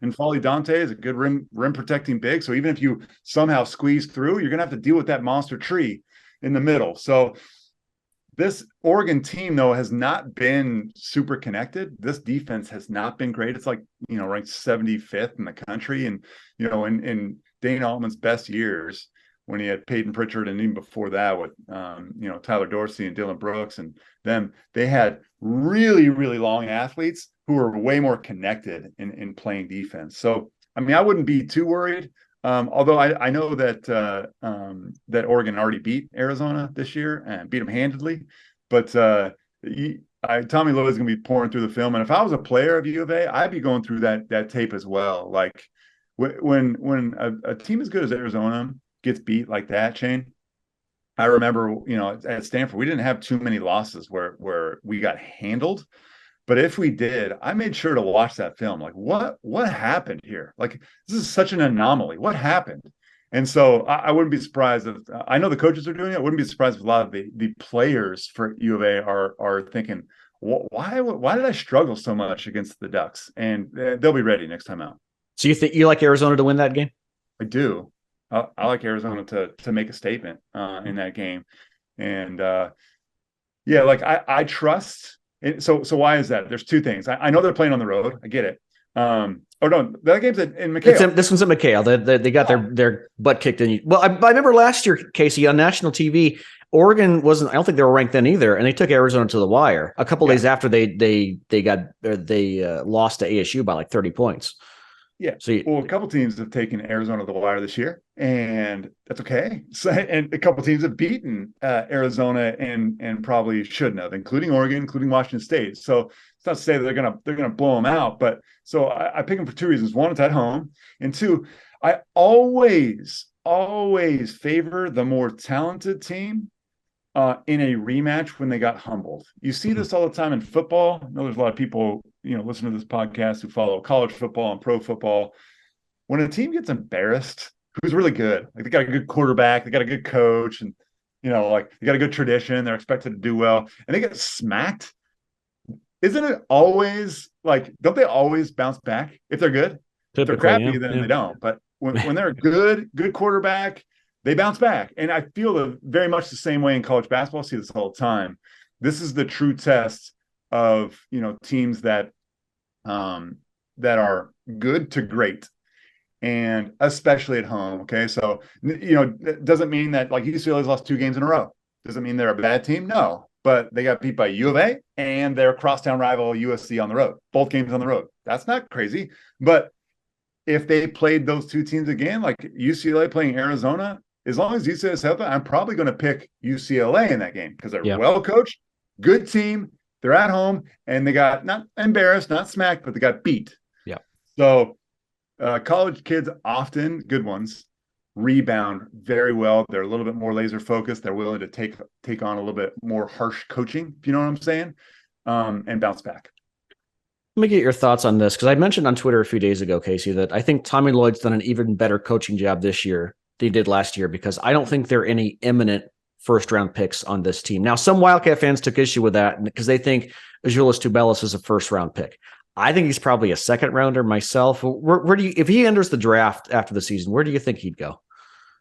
And Folly Dante is a good rim protecting big. So even if you somehow squeeze through, you're going to have to deal with that monster tree in the middle. So this Oregon team, though, has not been super connected. This defense has not been great. It's like, ranked 75th in the country. And, in Dane Altman's best years, when he had Peyton Pritchard and even before that with, Tyler Dorsey and Dylan Brooks and them, they had really, really long athletes who were way more connected in playing defense. So, I wouldn't be too worried. Although I know that that Oregon already beat Arizona this year and beat them handedly. But Tommy Lloyd's going to be pouring through the film. And if I was a player of U of A, I'd be going through that tape as well. Like when a team as good as Arizona gets beat like that, Shane, I remember, at Stanford, we didn't have too many losses where we got handled. But if we did, I made sure to watch that film. Like, what happened here? Like, this is such an anomaly. What happened? And so I wouldn't be surprised if I know the coaches are doing it. I wouldn't be surprised if a lot of the players for U of A are thinking, why did I struggle so much against the Ducks? And they'll be ready next time out. So you think you like Arizona to win that game? I do. I like Arizona to make a statement in that game. And I trust. So why is that? There's two things. I know they're playing on the road. I get it. That game's in McHale. This one's at McHale. They got their butt kicked in. Well, I remember last year, Casey, on national TV, Oregon wasn't. I don't think they were ranked then either, and they took Arizona to the wire a couple days after they lost to ASU by like 30 points. Yeah. So a couple teams have taken Arizona to the wire this year, and that's okay. So, and a couple teams have beaten Arizona and probably shouldn't have, including Oregon, including Washington State. So it's not to say that they're gonna blow them out, but so I pick them for two reasons. One, it's at home, and two, I always favor the more talented team in a rematch when they got humbled. You see this all the time in football. I know there's a lot of people, listen to this podcast who follow college football and pro football. When a team gets embarrassed, who's really good, like they got a good quarterback, they got a good coach, and they got a good tradition, they're expected to do well, and they get smacked. Isn't it always don't they always bounce back if they're good? If they're crappy, then they don't. But when they're a good quarterback, they bounce back. And I feel very much the same way in college basketball. I see this all the time. This is the true test of, teams that are good to great, and especially at home. Okay. So, it doesn't mean that UCLA's lost 2 games in a row. Doesn't mean they're a bad team. No, but they got beat by U of A and their crosstown rival USC on the road, both games on the road. That's not crazy. But if they played those two teams again, like UCLA playing Arizona, as long as UCLA is healthy, I'm probably going to pick UCLA in that game because they're well coached, good team. They're at home, and they got not embarrassed, not smacked, but they got beat. Yeah. So college kids, often good ones, rebound very well. They're a little bit more laser focused. They're willing to take on a little bit more harsh coaching, if you know what I'm saying, and bounce back. Let me get your thoughts on this, because I mentioned on Twitter a few days ago, Casey, that I think Tommy Lloyd's done an even better coaching job this year than he did last year, because I don't think there are any imminent first-round picks on this team. Now, some Wildcat fans took issue with that because they think Azuolas Tubelis is a first-round pick. I think he's probably a second-rounder myself. Where do you, if he enters the draft after the season, where do you think he'd go?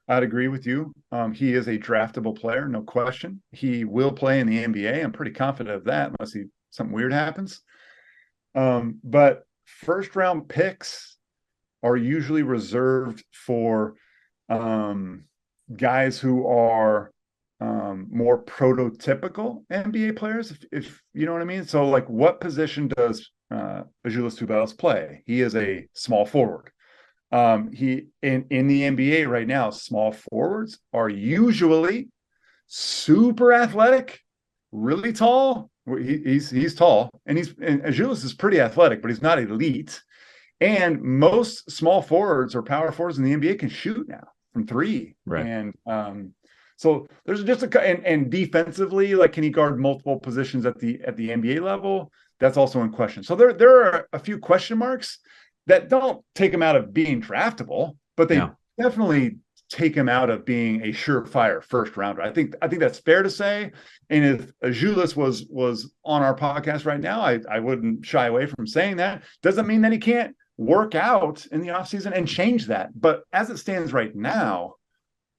I'd agree with you. He is a draftable player, no question. He will play in the NBA. I'm pretty confident of that, unless something weird happens. But first-round picks are usually reserved for guys who are more prototypical NBA players, if you know what I mean. So, what position does Azuolas Tubelis play? He is a small forward. He in the NBA right now, small forwards are usually super athletic, really tall, He's tall, and Azuolas is pretty athletic, but he's not elite. And most small forwards or power forwards in the NBA can shoot now from three. Right. And so there's just and defensively, like, can he guard multiple positions at the NBA level? That's also in question. So there are a few question marks that don't take him out of being draftable, but they definitely take him out of being a surefire first rounder. I think that's fair to say. And if Azuolas was on our podcast right now, I wouldn't shy away from saying that. Doesn't mean that he can't work out in the offseason and change that. But as it stands right now,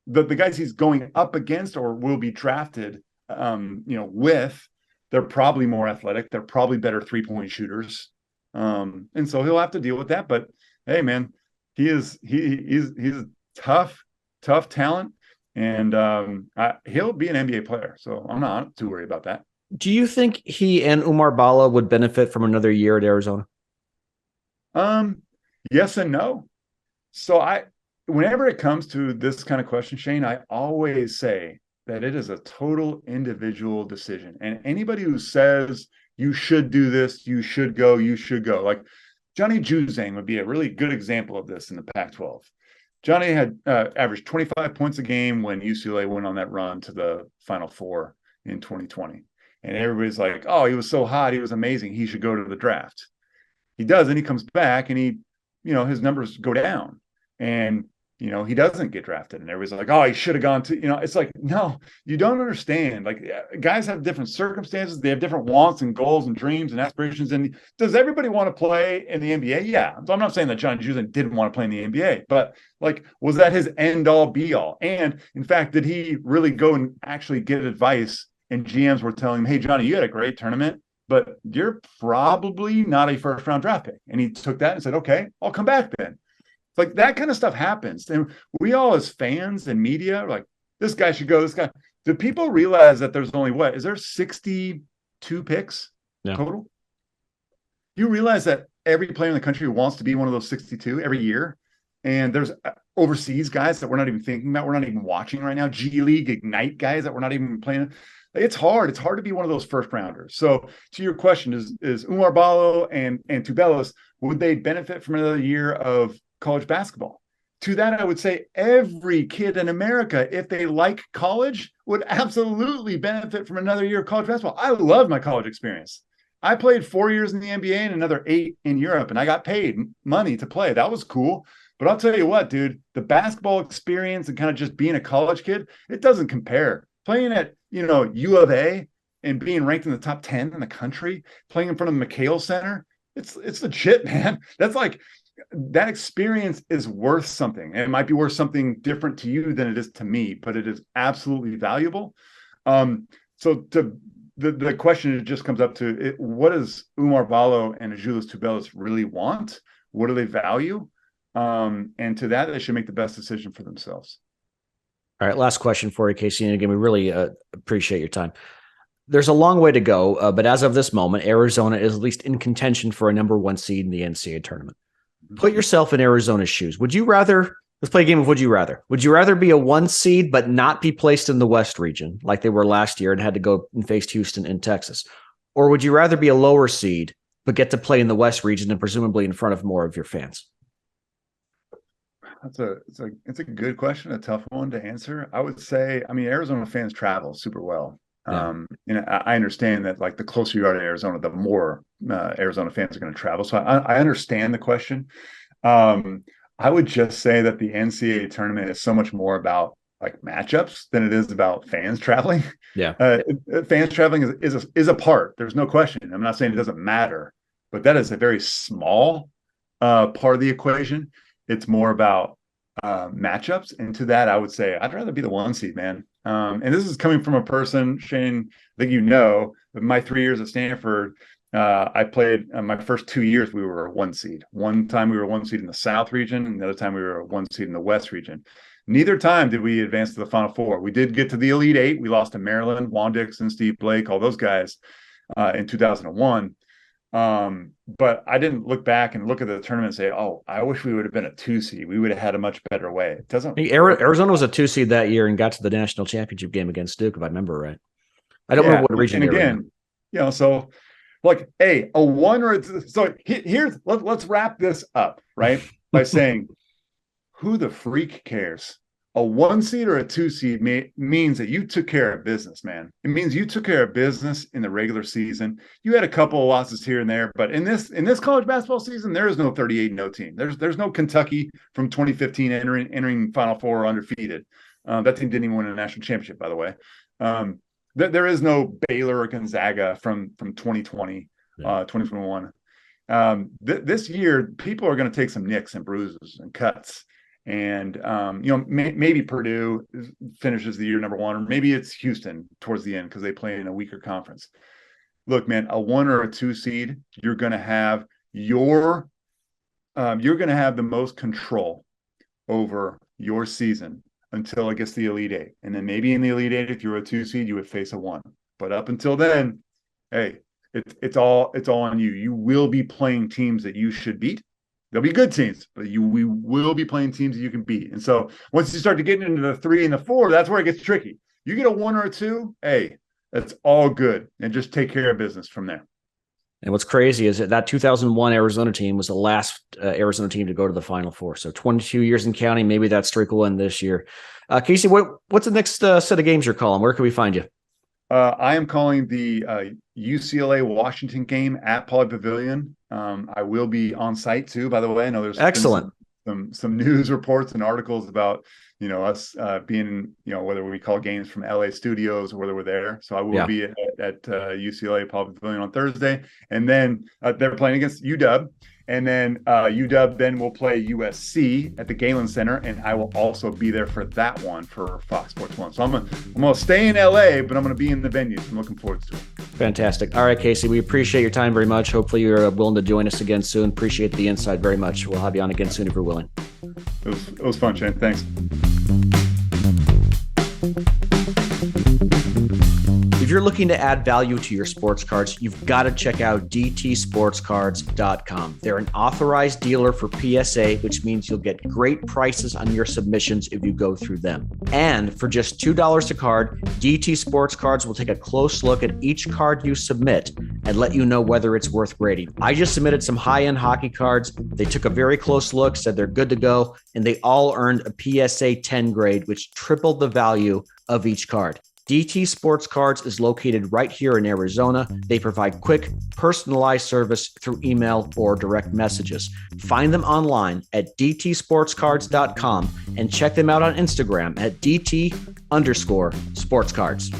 the guys he's going up against or will be drafted, with, they're probably more athletic. They're probably better 3-point shooters. And so he'll have to deal with that. But hey, man, he's a tough talent, and he'll be an NBA player. So I'm not too worried about that. Do you think he and Oumar Balla would benefit from another year at Arizona? Yes and no. So whenever it comes to this kind of question, Shane, I always say that it is a total individual decision. And anybody who says you should do this, you should go. Like Johnny Juzang would be a really good example of this in the Pac-12. Johnny had averaged 25 points a game when UCLA went on that run to the Final Four in 2020. And everybody's like, oh, he was so hot. He was amazing. He should go to the draft. He does, and he comes back, and his numbers go down. And, he doesn't get drafted. And everybody's like, oh, he should have gone to, it's like, no, you don't understand. Like, guys have different circumstances. They have different wants and goals and dreams and aspirations. And does everybody want to play in the NBA? Yeah. So I'm not saying that Johnny Juzang didn't want to play in the NBA, but like, was that his end all be all? And in fact, did he really go and actually get advice? And GMs were telling him, hey, Johnny, you had a great tournament, but you're probably not a first round draft pick. And he took that and said, okay, I'll come back then. It's like that kind of stuff happens. And we all as fans and media are like, this guy should go, this guy. Do people realize that there's only is there 62 picks total? You realize that every player in the country wants to be one of those 62 every year. And there's overseas guys that we're not even thinking about. We're not even watching right now. G League Ignite guys that we're not even playing. It's hard. It's hard to be one of those first rounders. So to your question, is Oumar Balla and Tubelis, would they benefit from another year of college basketball? To that, I would say every kid in America, if they like college, would absolutely benefit from another year of college basketball. I love my college experience. I played 4 years in the NBA and another 8 in Europe, and I got paid money to play. That was cool. But I'll tell you what, dude, the basketball experience and kind of just being a college kid, it doesn't compare. Playing at, U of A and being ranked in the top 10 in the country, playing in front of the McHale Center, it's legit, man. That's like, that experience is worth something. And it might be worth something different to you than it is to me, but it is absolutely valuable. So the question just comes up to what does Oumar Balla and Azuolas Tubelis really want? What do they value? And to that, they should make the best decision for themselves. All right, last question for you, Casey. And again, we really appreciate your time. There's a long way to go, but as of this moment, Arizona is at least in contention for a number 1 seed in the NCAA tournament. Put yourself in Arizona's shoes. Would you rather, let's play a game of would you rather. Would you rather be a 1 seed but not be placed in the West region like they were last year and had to go and face Houston and Texas? Or would you rather be a lower seed but get to play in the West region and presumably in front of more of your fans? It's a good question, a tough one to answer. I would say, Arizona fans travel super well. Yeah. I understand that, like, the closer you are to Arizona, the more Arizona fans are going to travel. So I understand the question. I would just say that the NCAA tournament is so much more about like matchups than it is about fans traveling. Yeah, fans traveling is a part. There's no question. I'm not saying it doesn't matter, but that is a very small part of the equation. It's more about matchups. And to that, I would say I'd rather be the 1 seed, man. And this is coming from a person, Shane, I think my 3 years at Stanford, I played my first 2 years, we were a 1 seed. One time we were 1 seed in the South region, and the other time we were a 1 seed in the West region. Neither time did we advance to the Final Four. We did get to the Elite Eight. We lost to Maryland, Juan Dixon, Steve Blake, all those guys in 2001. But I didn't look back and look at the tournament and say, oh, I wish we would have been a 2 seed. We would have had a much better way. It doesn't. Arizona was a 2 seed that year and got to the national championship game against Duke, if I remember right. I don't remember what region. And again, So like, hey, a one or so here's let's wrap this up, right? By saying, who the freak cares? A 1 seed or a 2 seed means that you took care of business, man. It means you took care of business in the regular season. You had a couple of losses here and there, but in this college basketball season, there is no 38-0 team. There's no Kentucky from 2015 entering Final Four undefeated. That team didn't even win a national championship, by the way. There is no Baylor or Gonzaga from 2020, 2021. This year, people are going to take some nicks and bruises and cuts. And, maybe Purdue finishes the year number one, or maybe it's Houston towards the end because they play in a weaker conference. Look, man, a 1 or a 2 seed, you're going to have the most control over your season until it gets the Elite Eight. And then maybe in the Elite Eight, if you're a 2 seed, you would face a 1. But up until then, hey, it's all on you. You will be playing teams that you should beat. They'll be good teams, but we will be playing teams that you can beat. And so once you start to get into the 3 and the 4, that's where it gets tricky. You get a 1 or a 2, hey, that's all good. And just take care of business from there. And what's crazy is that 2001 Arizona team was the last Arizona team to go to the Final Four. So 22 years in counting, maybe that streak will end this year. Casey, what's the next set of games you're calling? Where can we find you? I am calling the UCLA Washington game at Pauley Pavilion. I will be on site too, by the way. I know there's excellent some news reports and articles about us being whether we call games from LA studios or whether we're there. So I will be at UCLA Pauley Pavilion on Thursday, and then they're playing against UW. And then UW then will play USC at the Galen Center, and I will also be there for that one for Fox Sports 1. So I'm gonna stay in LA, but I'm gonna be in the venue. So I'm looking forward to it. Fantastic. All right, Casey, we appreciate your time very much. Hopefully you're willing to join us again soon. Appreciate the insight very much. We'll have you on again soon if you're willing. It was fun, Shane. Thanks. If you're looking to add value to your sports cards, you've got to check out dtsportscards.com. They're an authorized dealer for PSA, which means you'll get great prices on your submissions if you go through them. And for just $2 a card, DT Sports Cards will take a close look at each card you submit and let you know whether it's worth grading. I just submitted some high-end hockey cards. They took a very close look, said they're good to go, and they all earned a PSA 10 grade, which tripled the value of each card. DT Sports Cards is located right here in Arizona. They provide quick, personalized service through email or direct messages. Find them online at dtsportscards.com and check them out on Instagram at dt_sportscards.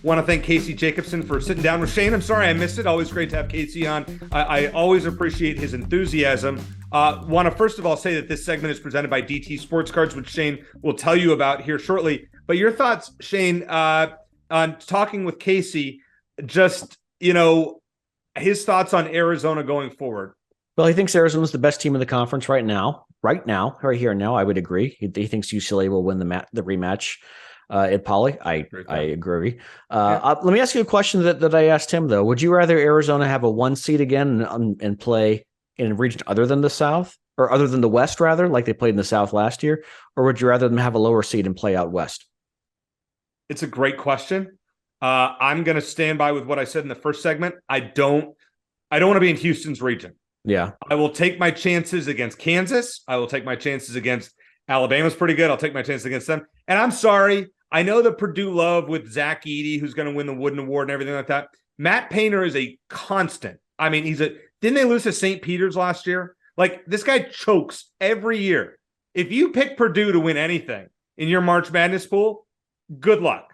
Want to thank Casey Jacobson for sitting down with Shane. I'm sorry I missed it. Always great to have Casey on. I always appreciate his enthusiasm. Want to first of all say that this segment is presented by DT Sports Cards, which Shane will tell you about here shortly. But your thoughts, Shane, on talking with Casey, just, his thoughts on Arizona going forward. Well, he thinks Arizona's the best team in the conference right now, right here and now. I would agree. He thinks UCLA will win the rematch at Pauley. I agree. Let me ask you a question that I asked him, though. Would you rather Arizona have a 1 seed again and play in a region other than the South, or other than the West, rather, like they played in the South last year? Or would you rather them have a lower seed and play out West? It's a great question. I'm going to stand by with what I said in the first segment. I don't want to be in Houston's region. Yeah. I will take my chances against Kansas. I will take my chances against Alabama's pretty good. I'll take my chances against them. And I'm sorry, I know the Purdue love with Zach Edey, who's going to win the Wooden Award and everything like that. Matt Painter is a constant. I mean, didn't they lose to St. Peter's last year? Like, this guy chokes every year. If you pick Purdue to win anything in your March Madness pool, good luck,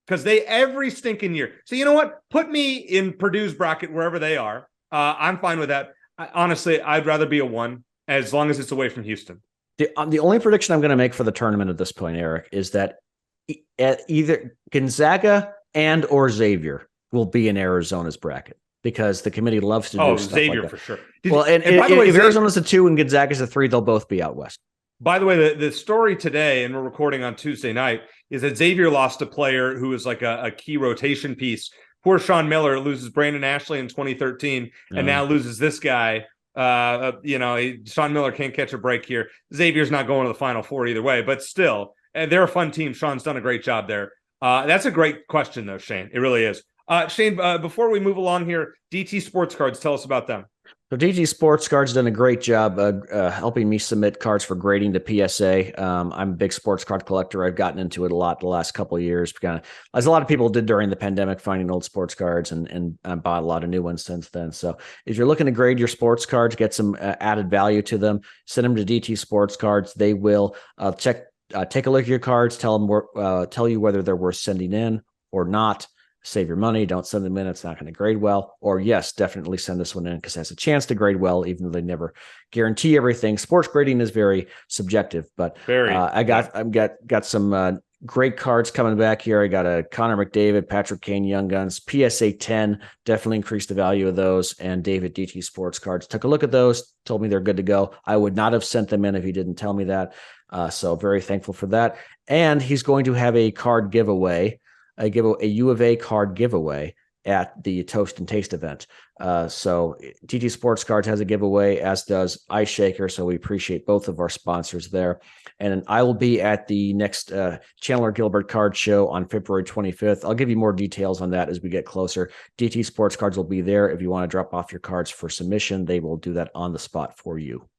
because they every stinking year. So you know what? Put me in Purdue's bracket wherever they are. I'm fine with that. Honestly, I'd rather be a 1 as long as it's away from Houston. The only prediction I'm going to make for the tournament at this point, Eric, is that either Gonzaga and or Xavier will be in Arizona's bracket, because the committee loves to do stuff Xavier like that. For sure. And by the way, if Arizona's a 2 and Gonzaga's a 3, they'll both be out West. By the way, the story today, and we're recording on Tuesday night, is that Xavier lost a player who was like a key rotation piece. Poor Sean Miller loses Brandon Ashley in 2013 and now loses this guy. Sean Miller can't catch a break here. Xavier's not going to the Final Four either way, but still, they're a fun team. Sean's done a great job there. That's a great question, though, Shane. It really is. Shane, before we move along here, DT Sports Cards, tell us about them. So DT Sports Cards done a great job helping me submit cards for grading to PSA. I'm a big sports card collector. I've gotten into it a lot the last couple of years, as a lot of people did during the pandemic, finding old sports cards, and I bought a lot of new ones since then. So if you're looking to grade your sports cards, get some added value to them, send them to DT Sports Cards. They will take a look at your cards, tell you whether they're worth sending in or not. Save your money. Don't send them in. It's not going to grade well. Or yes, definitely send this one in because it has a chance to grade well, even though they never guarantee everything. Sports grading is very subjective, but I've got some great cards coming back here. I got a Connor McDavid, Patrick Kane, Young Guns, PSA 10, definitely increased the value of those. And David DT Sports Cards took a look at those, told me they're good to go. I would not have sent them in if he didn't tell me that. So very thankful for that. And he's going to have a card giveaway. A U of A card giveaway at the Toast and Taste event. So TT Sports Cards has a giveaway, as does Ice Shaker. So we appreciate both of our sponsors there. And I will be at the next Chandler Gilbert Card Show on February 25th. I'll give you more details on that as we get closer. DT Sports Cards will be there. If you want to drop off your cards for submission, they will do that on the spot for you.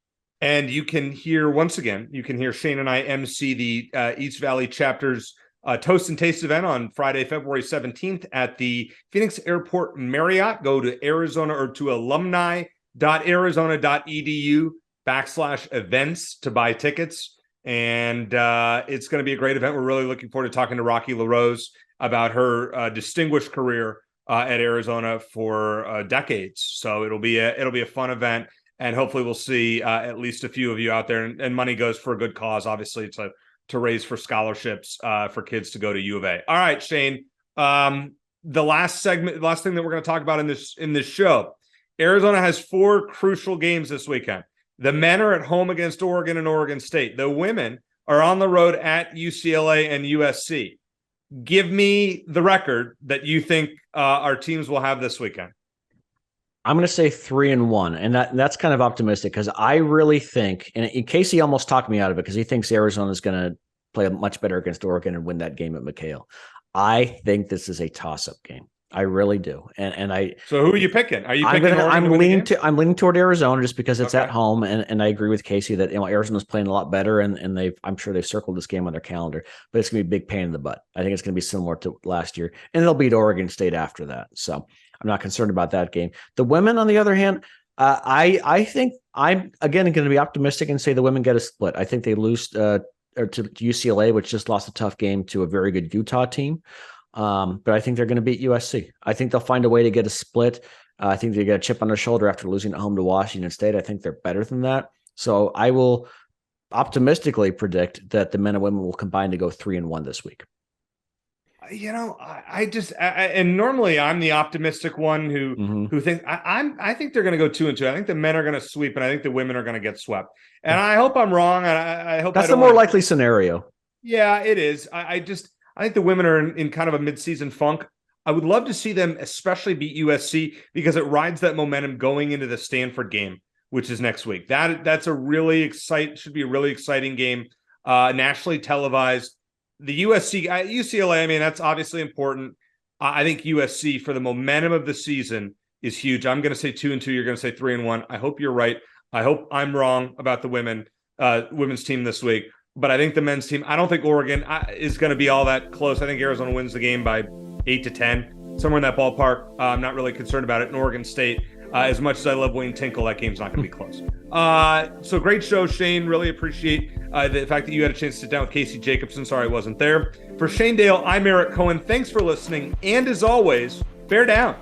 And you can hear, once again, Shane and I MC the East Valley chapter's Toast and Taste event on Friday, February 17th at the Phoenix Airport Marriott. Go to Arizona or to alumni.arizona.edu/events to buy tickets. And it's going to be a great event. We're really looking forward to talking to Rocky LaRose about her distinguished career at Arizona for decades. So it'll be a fun event, and hopefully we'll see at least a few of you out there. And money goes for a good cause. Obviously, it's to raise for scholarships for kids to go to U of A. All right, Shane. The last thing that we're going to talk about in this show, Arizona has 4 crucial games this weekend. The men are at home against Oregon and Oregon State. The women are on the road at UCLA and USC. Give me the record that you think our teams will have this weekend. I'm going to say 3-1, and that's kind of optimistic because I really think, and Casey almost talked me out of it because he thinks Arizona is going to play much better against Oregon and win that game at McHale. I think this is a toss-up game. I really do, and I. So who are you picking? Are you picking? I'm leaning toward Arizona just because it's at home, and I agree with Casey that Arizona's playing a lot better, and I'm sure they've circled this game on their calendar, but it's going to be a big pain in the butt. I think it's going to be similar to last year, and they'll beat Oregon State after that. So I'm not concerned about that game. The women, on the other hand, I think I'm again going to be optimistic and say the women get a split. I think they lose to UCLA, which just lost a tough game to a very good Utah team. But I think they're going to beat USC. I think they'll find a way to get a split. I think they get a chip on their shoulder after losing at home to Washington State. I think they're better than that. So I will optimistically predict that the men and women will combine to go 3-1 this week. And normally I'm the optimistic one who thinks I think they're going to go 2-2. I think the men are going to sweep, and I think the women are going to get swept. And I hope I'm wrong. I hope that's the more likely scenario. Yeah, it is. I think the women are in kind of a midseason funk. I would love to see them especially beat USC because it rides that momentum going into the Stanford game, which is next week. That's should be a really exciting game, nationally televised. The UCLA, I mean, that's obviously important. I think USC for the momentum of the season is huge. I'm going to say 2-2. You're going to say 3-1. I hope you're right. I hope I'm wrong about the women's team this week. But I think the men's team, I don't think Oregon is going to be all that close. I think Arizona wins the game by 8-10, somewhere in that ballpark. I'm not really concerned about it. In Oregon State, as much as I love Wayne Tinkle, that game's not going to be close. So great show, Shane. Really appreciate the fact that you had a chance to sit down with Casey Jacobsen. Sorry I wasn't there. For Shane Dale, I'm Eric Cohen. Thanks for listening. And as always, bear down.